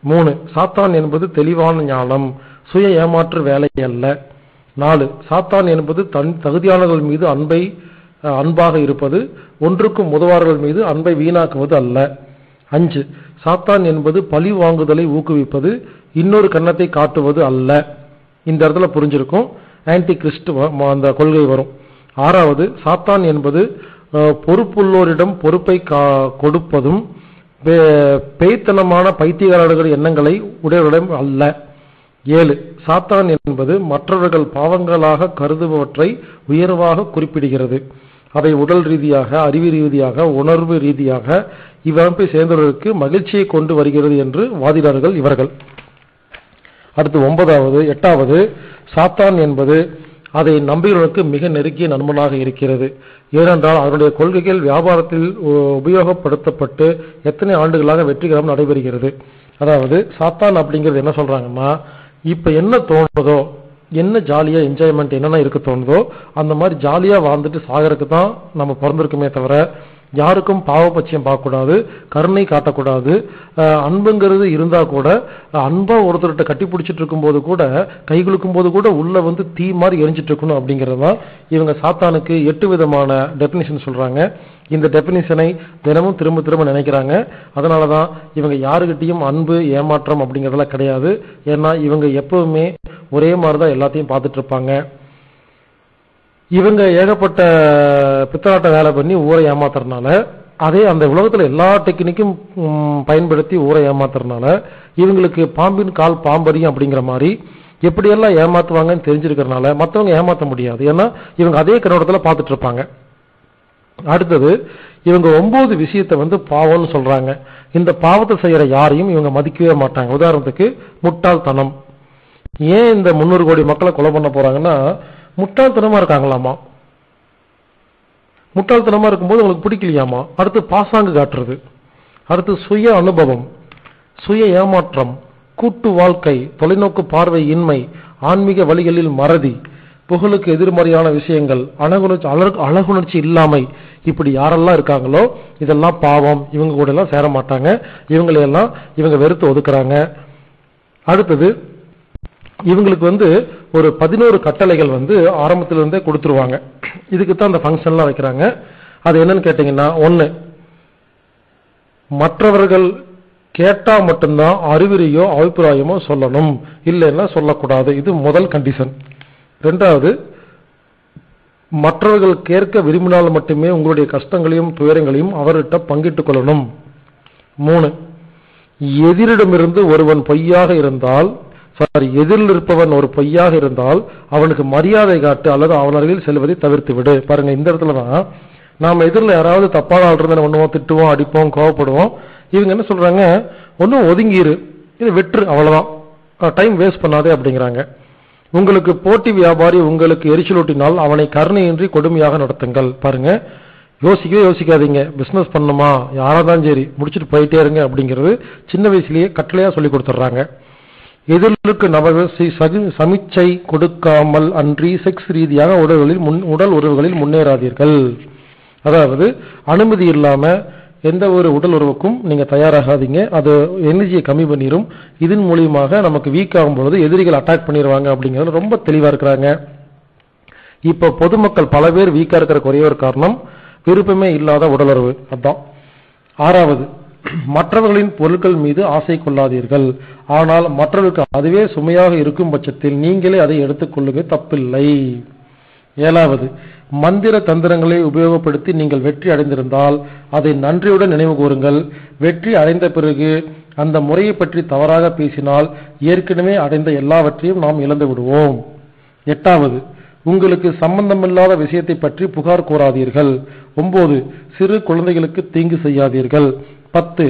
3, சாத்தான் என்பது தெளிவான ஞானம், சுய ஏமாற்று வேலை அல்ல. 4, சாத்தான் என்பது தகுதியானவர்கள் மீது அன்பாக இருப்பது, ஒன்றுக்கும் உதவார்கள் மீது அன்பை வீணாக்குவது அல்ல. 5, சாத்தான் என்பது பழி வாங்குதலை ஊக்குவிப்பது, இன்னொரு கன்னத்தை காட்டுவது அல்ல. இந்த இடத்துல புரிஞ்சிருக்கும், ஆன்டி கிறிஸ்ட் அந்த கொள்கை வரும். 6வது, சாத்தான் என்பது பொறுப்புள்ளோரிடம் பொறுப்பை கொடுப்பதும், பேய்த்தனமான பைத்தியகாரர்கள் எண்ணங்களை உடையவரிடம் அல்ல. 7, சாத்தான் என்பது மற்றவர்கள் பாவங்களாக கருதுபவற்றை உயர்வாக குறிப்பிடுகிறது. அவை உடல் ரீதியாக, அறிவு ரீதியாக, உணர்வு ரீதியாக இவ்வமைப்பை சேர்ந்தவர்களுக்கு மகிழ்ச்சியை கொண்டு வருகிறது என்று வாதிடார்கள் இவர்கள். அடுத்து 8வது, சாத்தான் என்பது அதை நம்பியவர்களுக்கு மிக நெருங்கிய நண்பனாக இருக்கிறது. ஏனென்றால் அதனுடைய கொள்கைகள் வியாபாரத்தில் உபயோகப்படுத்தப்பட்டு எத்தனை ஆண்டுகளாக வெற்றிகரம் நடைபெறுகிறது. அதாவது சாத்தான் அப்படிங்கிறது என்ன சொல்றாங்கன்னா, இப்ப என்ன தோணுதோ, என்ன ஜாலியா என்ஜாய்மெண்ட் என்னென்ன இருக்க தோணுதோ அந்த மாதிரி ஜாலியா வாழ்ந்துட்டு சாகருக்கு தான் நம்ம பிறந்திருக்குமே தவிர யாருக்கும் பாவபட்சியம் பார்க்கக்கூடாது, கருணை காட்டக்கூடாது. அன்புங்கிறது இருந்தா கூட அன்பா ஒருத்தர்கிட்ட கட்டி பிடிச்சிட்டு இருக்கும் போது கூட, கை குலுக்கும் போது கூட உள்ள தீ மாதிரி எரிஞ்சிட்டு இருக்கணும் அப்படிங்கிறது தான் இவங்க சாத்தானுக்கு 8 விதமான டெபினிஷன் சொல்றாங்க. இந்த டெபினிஷனை தினமும் திரும்ப திரும்ப நினைக்கிறாங்க. அதனாலதான் இவங்க யாருகிட்டையும் அன்பு ஏமாற்றம் அப்படிங்கறதெல்லாம் கிடையாது. ஏன்னா இவங்க எப்பவுமே ஒரே மாதிரிதான் எல்லாத்தையும் பார்த்துட்டு இருப்பாங்க. இவங்க ஏகப்பட்ட பித்தலாட்ட வேலை பண்ணி ஊரை ஏமாத்துறதுனால, அதே அந்த உலகத்துல எல்லா டெக்னிக்கும் பயன்படுத்தி ஊரை ஏமாத்துறதுனால இவங்களுக்கு பாம்பின் கால் பாம்பரியும் அப்படிங்கிற மாதிரி எப்படியெல்லாம் ஏமாத்துவாங்கன்னு தெரிஞ்சிருக்கிறதுனால மற்றவங்க ஏமாத்த முடியாது. ஏன்னா இவங்க அதே கண்ணோட்டத்துல பார்த்துட்டு இருப்பாங்க. அடுத்தது, இவங்க 9 விஷயத்தை பாவம்னு சொல்றாங்க. இந்த பாவத்தை செய்யற யாரையும் இவங்க மதிக்கவே மாட்டாங்க. உதாரணத்துக்கு முட்டாள்தனம். ஏன் இந்த 300 கோடி மக்களை கொலை பண்ண போறாங்கன்னா, முட்டாள்தனமா இருக்காங்களாமா. முட்டாள்தனமா இருக்கும்போது உங்களுக்கு பிடிக்கலையாமா. அடுத்து பாசாங்கு காட்டுறது, அடுத்து சுய அனுபவம், சுய ஏமாற்றம், கூட்டு வாழ்க்கை, தொலைநோக்கு பார்வை இன்மை, ஆன்மீக வழிகளில் மறதி, புகழுக்கு எதிர்மறையான விஷயங்கள், அழகுணர்ச்சி இல்லாமை, இப்படி யாரெல்லாம் இருக்காங்களோ இதெல்லாம் பாவம். இவங்க கூட எல்லாம் சேர மாட்டாங்க. இவங்களையெல்லாம் இவங்க வெறுத்து ஒதுக்குறாங்க. அடுத்தது, இவங்களுக்கு ஒரு 11 கட்டளைகள் ஆரம்பத்திலிருந்தே கொடுத்துருவாங்க. இதுக்குத்தான் அந்த ஃபங்க்ஷன்லாம் வைக்கிறாங்க. அது என்னன்னு கேட்டீங்கன்னா, 1, மற்றவர்கள் கேட்டா மட்டும்தான் அறிவுரையோ அபிப்பிராயமோ சொல்லணும், இல்லைன்னா சொல்லக்கூடாது. இது முதல் கண்டிஷன். 2வது, மற்றவர்கள் கேட்க விரும்பினால் மட்டுமே உங்களுடைய கஷ்டங்களையும் துயரங்களையும் அவர்கிட்ட பங்கிட்டுக் கொள்ளணும். 3, எதிரிடமிருந்து ஒருவன் பொய்யாக இருந்தால், எதிரில் இருப்பவன் ஒரு பொய்யாக இருந்தால் அவனுக்கு மரியாதை காட்டு அல்லது அவன் அருகில் செல்வதை தவிர்த்து விடு. பாருங்க, இந்த இடத்துலதான் நாம எதிரில் யாராவது தப்பான ஆள் இருந்தா பண்ணுவோம், திட்டுவோம், அடிப்போம், கோவப்படுவோம். இவங்க என்ன சொல்றாங்க, ஒன்றும் ஒதுங்கிரு, இது வெற்று, அவ்வளவுதான், டைம் வேஸ்ட் பண்ணாதே அப்படிங்கிறாங்க. உங்களுக்கு போட்டி வியாபாரி உங்களுக்கு எரிச்சலூட்டினால் அவனை கருணையின்றி கொடுமையாக நடத்துங்கள். பாருங்க, யோசிக்கவே யோசிக்காதீங்க, பிசினஸ் பண்ணுமா யாராதான் சரி முடிச்சுட்டு போயிட்டே இருங்க அப்படிங்கிறது சின்ன வயசுலயே கட்டளையா சொல்லி கொடுத்துட்றாங்க. எதிர்க்கு நபர்கள் சமிச்சை கொடுக்காமல் அன்றி செக்ஸ் ரீதியாக உடல் உறவுகளில் முன்னேறாதீர்கள். அதாவது அனுமதி இல்லாம எந்த ஒரு உடல் உறவுக்கும் நீங்க தயாராகாதீங்க, அது எனர்ஜியை கம்மி பண்ணிரும். இதன் மூலியமாக நமக்கு வீக் ஆகும் பொழுது எதிரிகள் அட்டாக் பண்ணிடுவாங்க அப்படிங்கிறது ரொம்ப தெளிவா இருக்கிறாங்க. இப்ப பொதுமக்கள் பல பேர் வீக்கா இருக்கிற ஒரே ஒரு காரணம் விருப்பமே இல்லாத உடலுறவு. அதான். ஆறாவது, மற்றவர்களின் பொருட்கள் மீது ஆசை கொள்ளாதீர்கள், ஆனால் மற்றவர்களுக்கு அதுவே சுமையாக இருக்கும் பட்சத்தில் நீங்களே அதை எடுத்துக்கொள்ளுங்க, தப்பில்லை. ஏழாவது, மந்திர தந்திரங்களை உபயோகப்படுத்தி நீங்கள் வெற்றி அடைந்திருந்தால் அதை நன்றியுடன் நினைவு கூறுங்கள். வெற்றி அடைந்த பிறகு அந்த முறையை பற்றி தவறாக பேசினால் ஏற்கனவே அடைந்த எல்லாவற்றையும் நாம் இழந்து விடுவோம். எட்டாவது, உங்களுக்கு சம்பந்தமில்லாத விஷயத்தை பற்றி புகார் கூறாதீர்கள். 9, சிறு குழந்தைகளுக்கு தீங்கு செய்யாதீர்கள். 10,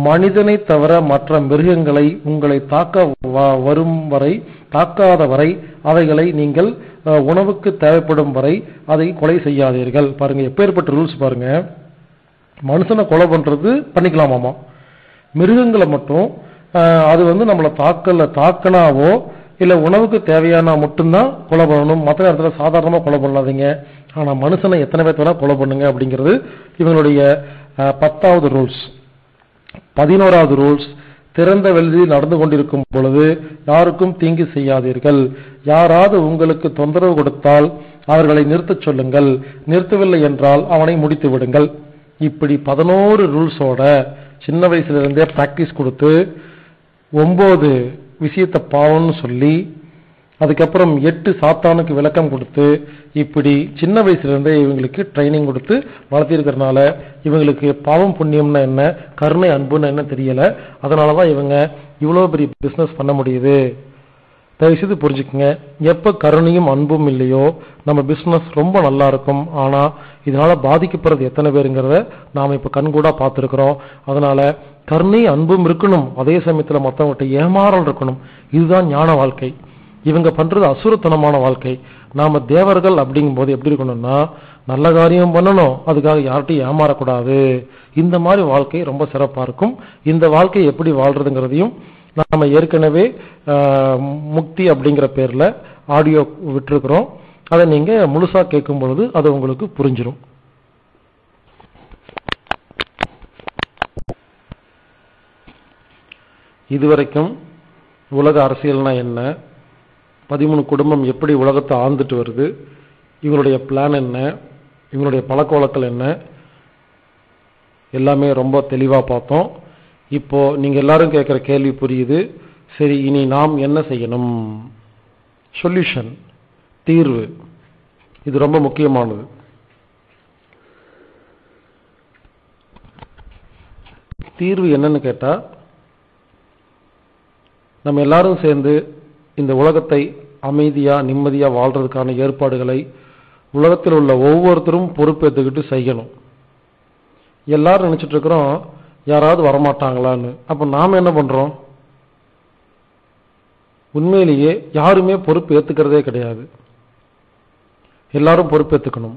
மனிதனை தவிர மற்ற மிருகங்களை உங்களை தாக்காத வரை அவைகளை நீங்கள் உணவுக்கு தேவைப்படும் வரை அதை கொலை செய்யாதீர்கள். பாருங்க, எப்பேற்பட்ட ரூல்ஸ் பாருங்க. மனுஷனை கொலை பண்றது பண்ணிக்கலாமாமா, மிருகங்களை மட்டும் அது நம்மளை தாக்கனாவோ இல்ல உணவுக்கு தேவையான மட்டும்தான் கொலை பண்ணணும், மற்ற இடத்துல சாதாரணமா கொலை பண்ணாதீங்க. ஆனா மனுஷனை எத்தனை பேர் வேணா கொலை பண்ணுங்க அப்படிங்கிறது இவங்களுடைய 10வது ரூல்ஸ். 11வது ரூல்ஸ், திறந்த வெளியில் நடந்து கொண்டிருக்கும் பொழுது யாருக்கும் தீங்கு செய்யாதீர்கள். யாராவது உங்களுக்கு தொந்தரவு கொடுத்தால் அவர்களை நிறுத்தச் சொல்லுங்கள், நிறுத்தவில்லை என்றால் அவனை முடித்து விடுங்கள். இப்படி 11 ரூல்ஸோட சின்ன வயசுல இருந்தே பிராக்டிஸ் கொடுத்து 9 விஷயத்தை பாவம்னு சொல்லி அதுக்கப்புறம் 8 சாத்தானுக்கு விளக்கம் கொடுத்து இப்படி சின்ன வயசுல இருந்தே இவங்களுக்கு ட்ரைனிங் கொடுத்து வளர்த்திருக்கிறதுனால இவங்களுக்கு பாவம் புண்ணியம்னா என்ன, கருணை அன்புன்னு என்ன தெரியல. அதனாலதான் இவங்க இவ்வளவு பெரிய பிசினஸ் பண்ண முடியுது. தயவுசெய்து புரிஞ்சுக்குங்க, எப்ப கருணையும் அன்பும் இல்லையோ நம்ம பிசினஸ் ரொம்ப நல்லா இருக்கும். ஆனா இதனால பாதிக்கப்படுறது எத்தனை பேருங்கிறத நாம இப்ப கண்கூடா பார்த்திருக்கிறோம். அதனால கருணை அன்பும் இருக்கணும், அதே சமயத்துல மற்றவங்கள்ட்ட ஏமாறல் இருக்கணும். இதுதான் ஞான வாழ்க்கை. இவங்க பண்றது அசுரத்தனமான வாழ்க்கை. நாம தேவர்கள் அப்படிங்கும் போது எப்படி இருக்கணும்னா நல்ல காரியம் பண்ணணும், அதுக்காக யார்கிட்டையும் ஏமாறக்கூடாது. இந்த மாதிரி வாழ்க்கை ரொம்ப சிறப்பா இருக்கும். இந்த வாழ்க்கை எப்படி வாழ்றதுங்கிறதையும் நாம ஏற்கனவே முக்தி அப்படிங்கிற பேர்ல ஆடியோ விட்டுருக்கிறோம். அதை நீங்க முழுசா கேட்கும் பொழுது அது உங்களுக்கு புரிஞ்சிடும். இதுவரைக்கும் உலக அரசியல்னா என்ன, 13 குடும்பம் எப்படி உலகத்தை ஆழ்ந்துட்டு வருது, இவங்களுடைய பிளான் என்ன, இவங்களுடைய பழக்க வழக்கங்கள் என்ன, எல்லாமே ரொம்ப தெளிவா பார்த்தோம். இப்போ நீங்க எல்லாரும் கேட்கிற கேள்வி புரியுது. சரி, இனி நாம் என்ன செய்யணும்? சொல்யூஷன், தீர்வு. இது ரொம்ப முக்கியமானது. தீர்வு என்னன்னு கேட்டா, நம்ம எல்லாரும் சேர்ந்து இந்த உலகத்தை அமைதியா நிம்மதியா வாழ்றதுக்கான ஏற்பாடுகளை உலகத்தில் உள்ள ஒவ்வொருத்தரும் பொறுப்பேற்றுக்கிட்டு செய்யணும். எல்லாரும் நினைச்சிட்டு இருக்கிறோம் யாராவது வரமாட்டாங்களான்னு. அப்ப நாம என்ன பண்றோம்? உண்மையிலேயே யாருமே பொறுப்பு ஏத்துக்கிறதே கிடையாது. எல்லாரும் பொறுப்பேற்றுக்கணும்.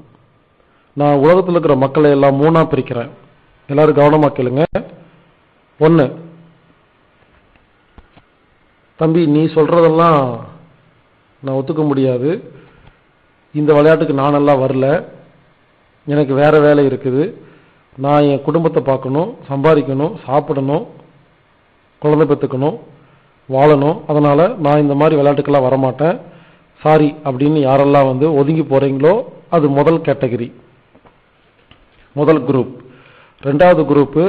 நான் உலகத்தில் இருக்கிற மக்களை எல்லாம் 3ஆ பிரிக்கிறேன். எல்லாரும் கவனமா கேளுங்க. 1, தம்பி நீ சொல்றதெல்லாம் நான் ஒத்துக்க முடியாது, இந்த விளையாட்டுக்கு நான் எல்லாம் வரல, எனக்கு வேற வேலை இருக்குது, நான் என் குடும்பத்தை பார்க்கணும், சம்பாதிக்கணும், சாப்பிடணும், குழந்தை பெற்றுக்கணும், வாழணும், அதனால நான் இந்த மாதிரி விளையாட்டுக்கெல்லாம் வரமாட்டேன், சாரி அப்படின்னு யாரெல்லாம் ஒதுங்கி போறீங்களோ அது முதல் கேட்டகரி, முதல் குரூப். 2வது குரூப்பு,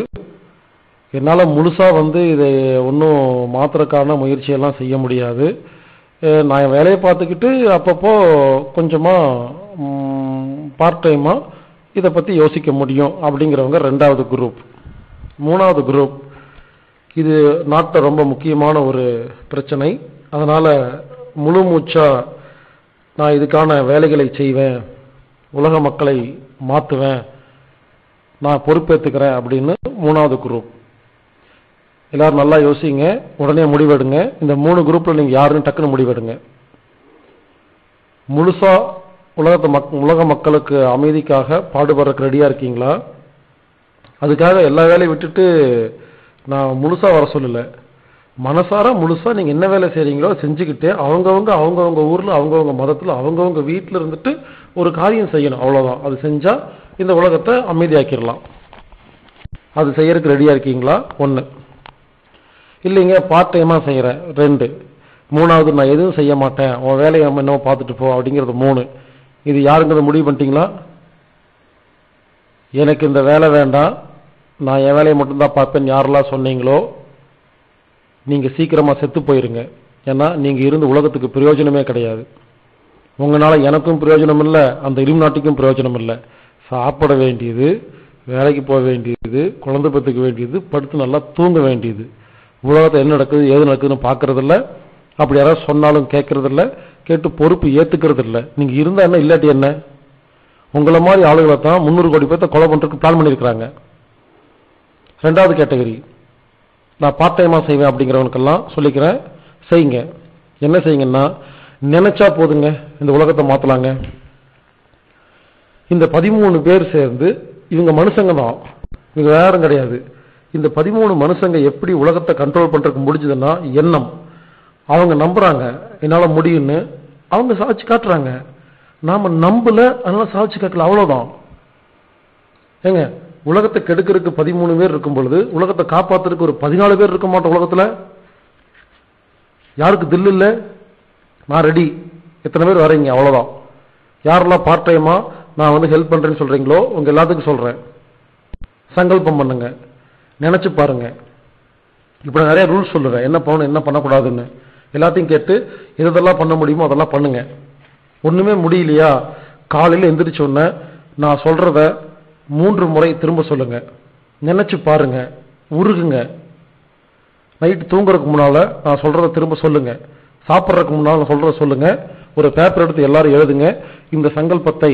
என்னால் முழுசா இதை ஒன்றும் மாத்திரக்கான முயற்சியெல்லாம் செய்ய முடியாது, நான் என் வேலையை பார்த்துக்கிட்டு அப்பப்போ கொஞ்சமா பார்ட் டைமா இதை பத்தி யோசிக்க முடியும் அப்படிங்கிறவங்க 2வது குரூப். 3வது குரூப், இது நாட்டில் ரொம்ப முக்கியமான ஒரு பிரச்சனை, அதனால முழு மூச்சா நான் இதுக்கான வேலைகளை செய்வேன், உலக மக்களை மாற்றுவேன், நான் பொறுப்பேற்றுக்கிறேன் அப்படின்னு 3வது குரூப். எல்லாரும் நல்லா யோசிங்க, உடனே முடிவெடுங்க. இந்த 3 குரூப்ல நீங்க யாருன்னு டக்குன்னு முடிவெடுங்க. முழுசா உலக மக்களுக்கு அமைதிக்காக பாடுபடுறதுக்கு ரெடியா இருக்கீங்களா? அதுக்காக எல்லா வேலையும் விட்டுட்டு நான் முழுசா வர சொல்லல. மனசார முழுசா நீங்க என்ன வேலை செய்றீங்களோ செஞ்சுக்கிட்டு அவங்கவங்க ஊர்ல அவங்கவங்க மதத்துல அவங்கவங்க வீட்டுல இருந்துட்டு ஒரு காரியம் செய்யணும், அவ்வளவுதான். அது செஞ்சா இந்த உலகத்தை அமைதியாக்கிடலாம். அது செய்யறதுக்கு ரெடியா இருக்கீங்களா? 1. இல்லைங்க பார்ட் டைமா செய்யறேன் 2. 3வது நான் எதுவும் செய்ய மாட்டேன், உன் வேலையை என்னவோ பார்த்துட்டு போ அப்படிங்கிறது 3. இது யாருங்கிறத முடிவு பண்ணிட்டீங்களா? எனக்கு இந்த வேலை வேண்டாம், நான் என் வேலையை மட்டும்தான் பார்ப்பேன் யாரெல்லாம் சொன்னீங்களோ நீங்க சீக்கிரமா செத்து போயிருங்க. ஏன்னா நீங்க இருந்து உலகத்துக்கு பிரயோஜனமே கிடையாது. உங்களால எனக்கும் பிரயோஜனம் இல்லை, அந்த இலுமினாட்டிக்கும் பிரயோஜனம் இல்லை. சாப்பிட வேண்டியது, வேலைக்கு போக வேண்டியது, குழந்தை பெற்றுக்க வேண்டியது, படுத்து நல்லா தூங்க வேண்டியது. உலகத்தை என்ன நடக்குது ஏது நடக்குதுன்னு பார்க்கறதில்ல. அப்படி யாராவது சொன்னாலும் கேட்கறதில்ல, கேட்டு பொறுப்பு ஏத்துக்கிறது இல்லை. நீங்க இருந்தா என்ன இல்லாட்டி என்ன? உங்களை மாதிரி ஆளுகளை தான் 300 கோடி பேர்த்த கொலை பண்றதுக்கு பிளான் பண்ணியிருக்கிறாங்க. 2வது கேட்டகரி, நான் பார்ட் டைமா செய்வேன் அப்படிங்கிறவனுக்கெல்லாம் சொல்லிக்கிறேன், செய்யுங்க. என்ன செய்யுங்கன்னா, நினைச்சா போதுங்க இந்த உலகத்தை மாத்தலாங்க. இந்த 13 பேர் சேர்ந்து, இவங்க மனுஷங்க தான், இவங்க யாரும் கிடையாது. இந்த 13 மனுஷங்க எப்படி உலகத்தை கண்ட்ரோல் பண்றதுக்கு முடிஞ்சதுன்னா எண்ணம். அவங்க நம்புறாங்க என்னால முடியும்னு, அவங்க சாதிச்சு காட்டுறாங்க. நாம நம்பல, அதனால சாதிச்சு காட்டல, அவ்வளவுதான். ஏங்க, உலகத்தை கெடுக்கிறதுக்கு 13 பேர் இருக்கும் பொழுது உலகத்தை காப்பாத்துறதுக்கு ஒரு 14 பேர் இருக்க மாட்டோம் உலகத்துல? யாருக்கு தில் இல்ல? நான் ரெடி. எத்தனை பேர் வரீங்க? அவ்வளவுதான். யாரெல்லாம் பார்ட் டைமா நான் ஹெல்ப் பண்றேன்னு சொல்றீங்களோ உங்க எல்லாத்துக்கும் சொல்றேன், சங்கல்பம் பண்ணுங்க, நினைச்சு பாருங்க. இப்ப நான் நிறைய ரூல்ஸ் சொல்லுறேன், என்ன பண்ணணும் என்ன பண்ணக்கூடாதுன்னு. எல்லாத்தையும் கேட்டு எதெல்லாம் பண்ண முடியுமோ அதெல்லாம் பண்ணுங்க. ஒண்ணுமே முடியலையா, காலையில எந்திரிச்ச உடனே நான் சொல்றத 3 முறை திரும்ப சொல்லுங்க, நினைச்சு பாருங்க, உருகுங்க. நைட்டு தூங்குறதுக்கு முன்னால நான் சொல்றத திரும்ப சொல்லுங்க, சாப்பிட்றதுக்கு முன்னால நான் சொல்றத சொல்லுங்க. ஒரு பேப்பர் எடுத்து எல்லாரும் எழுதுங்க. இந்த சங்கல்பத்தை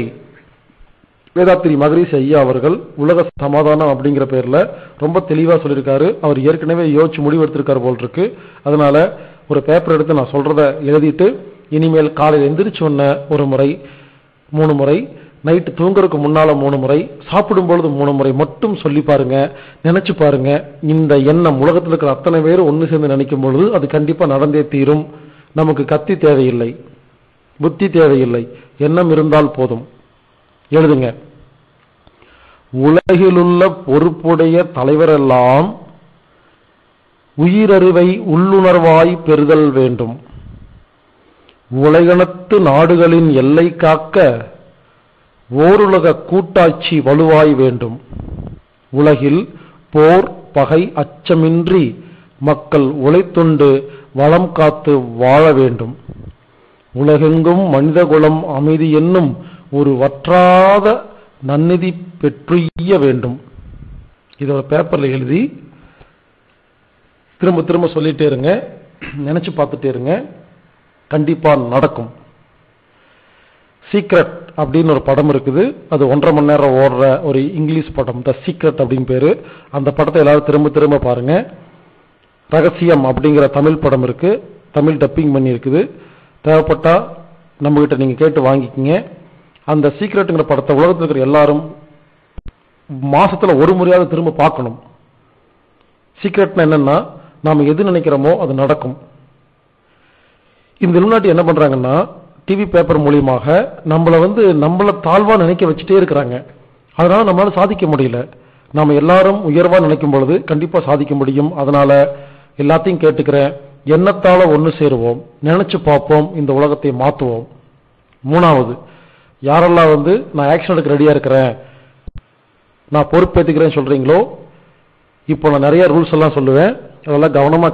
வேதாத்திரி மகரிஷி ஐயா அவர்கள் உலக சமாதானம் அப்படிங்கிற பேர்ல ரொம்ப தெளிவா சொல்லியிருக்காரு. அவர் ஏற்கனவே யோசிச்சு முடிவெடுத்திருக்காரு போல் இருக்கு. அதனால ஒரு பேப்பர் எடுத்து நான் சொல்றத எழுதிட்டு, இனிமேல் காலையில் எந்திரிச்சு உடனே 1 முறை, 3 முறை, நைட்டு தூங்குறதுக்கு முன்னால 3 முறை, சாப்பிடும் பொழுது 3 முறை மட்டும் சொல்லி பாருங்க, நினைச்சு பாருங்க. இந்த எண்ணம் உலகத்தில் இருக்கிற அத்தனை பேரும் ஒன்று சேர்ந்து நினைக்கும் பொழுது அது கண்டிப்பா நடந்தே தீரும். நமக்கு கத்தி தேவையில்லை, புத்தி தேவையில்லை, எண்ணம் இருந்தால் போதும். எழுதுங்க. உலகிலுள்ள பொறுப்புடைய தலைவரெல்லாம் உயிரறிவை உள்ளுணர்வாய் பெறுதல் வேண்டும். உலகத்து நாடுகளின் எல்லை காக்க ஓருலக கூட்டாட்சி வலுவாய் வேண்டும். உலகில் போர் பகை அச்சமின்றி மக்கள் உழைத்துண்டு வளம் காத்து வாழ வேண்டும். உலகெங்கும் மனிதகுலம் அமைதி என்னும் ஒரு வற்றாத நன்னிதி பெற்றுய்ய வேண்டும். இதோட பேப்பர்ல எழுதி திரும்ப திரும்ப சொல்லிட்டே இருங்க, நினைச்சு பார்த்துட்டே இருங்க, கண்டிப்பா நடக்கும். சீக்ரெட் அப்படின்னு ஒரு படம் இருக்குது, அது 1.5 மணி நேரம் ஓடுற ஒரு இங்கிலீஷ் படம், த சீக்ரெட் அப்படின்னு பேரு. அந்த படத்தை எல்லாரும் திரும்ப திரும்ப பாருங்க. ரகசியம் அப்படிங்கிற தமிழ் படம் இருக்கு, தமிழ் டப்பிங் பண்ணி இருக்குது. தேவைப்பட்டா நம்ம கிட்ட நீங்க கேட்டு வாங்கிக்கிங்க. அந்த சீக்ரெட்டுங்கிற படத்தை உலகத்தில் இருக்கிற எல்லாரும் மாசத்துல 1 முறையாவது திரும்ப பார்க்கணும். சீக்ரெட்னா என்னன்னா, நாம எது நினைக்கிறோமோ அது நடக்கும். இந்த இலுமினாட்டி என்ன பண்றாங்கன்னா, டிவி பேப்பர் மூலியமாக நம்மள தாழ்வா நினைக்க வச்சுட்டே இருக்கிறாங்க. அதனால நம்மளால சாதிக்க முடியல. நாம எல்லாரும் உயர்வா நினைக்கும் பொழுது கண்டிப்பா சாதிக்க முடியும். அதனால எல்லாத்தையும் கேட்டுக்கிறேன், எண்ணத்தால ஒன்று சேருவோம், நினைச்சு பார்ப்போம், இந்த உலகத்தை மாற்றுவோம். 3வது, யாரெல்லாம் நான் ஆக்ஷன் எடுக்க ரெடியா இருக்கிறேன், நான் பொறுப்பேற்றுக்கிறேன்னு சொல்றீங்களோ, இப்போ நான் நிறைய ரூல்ஸ் எல்லாம் சொல்லுவேன், அதெல்லாம் கவனமா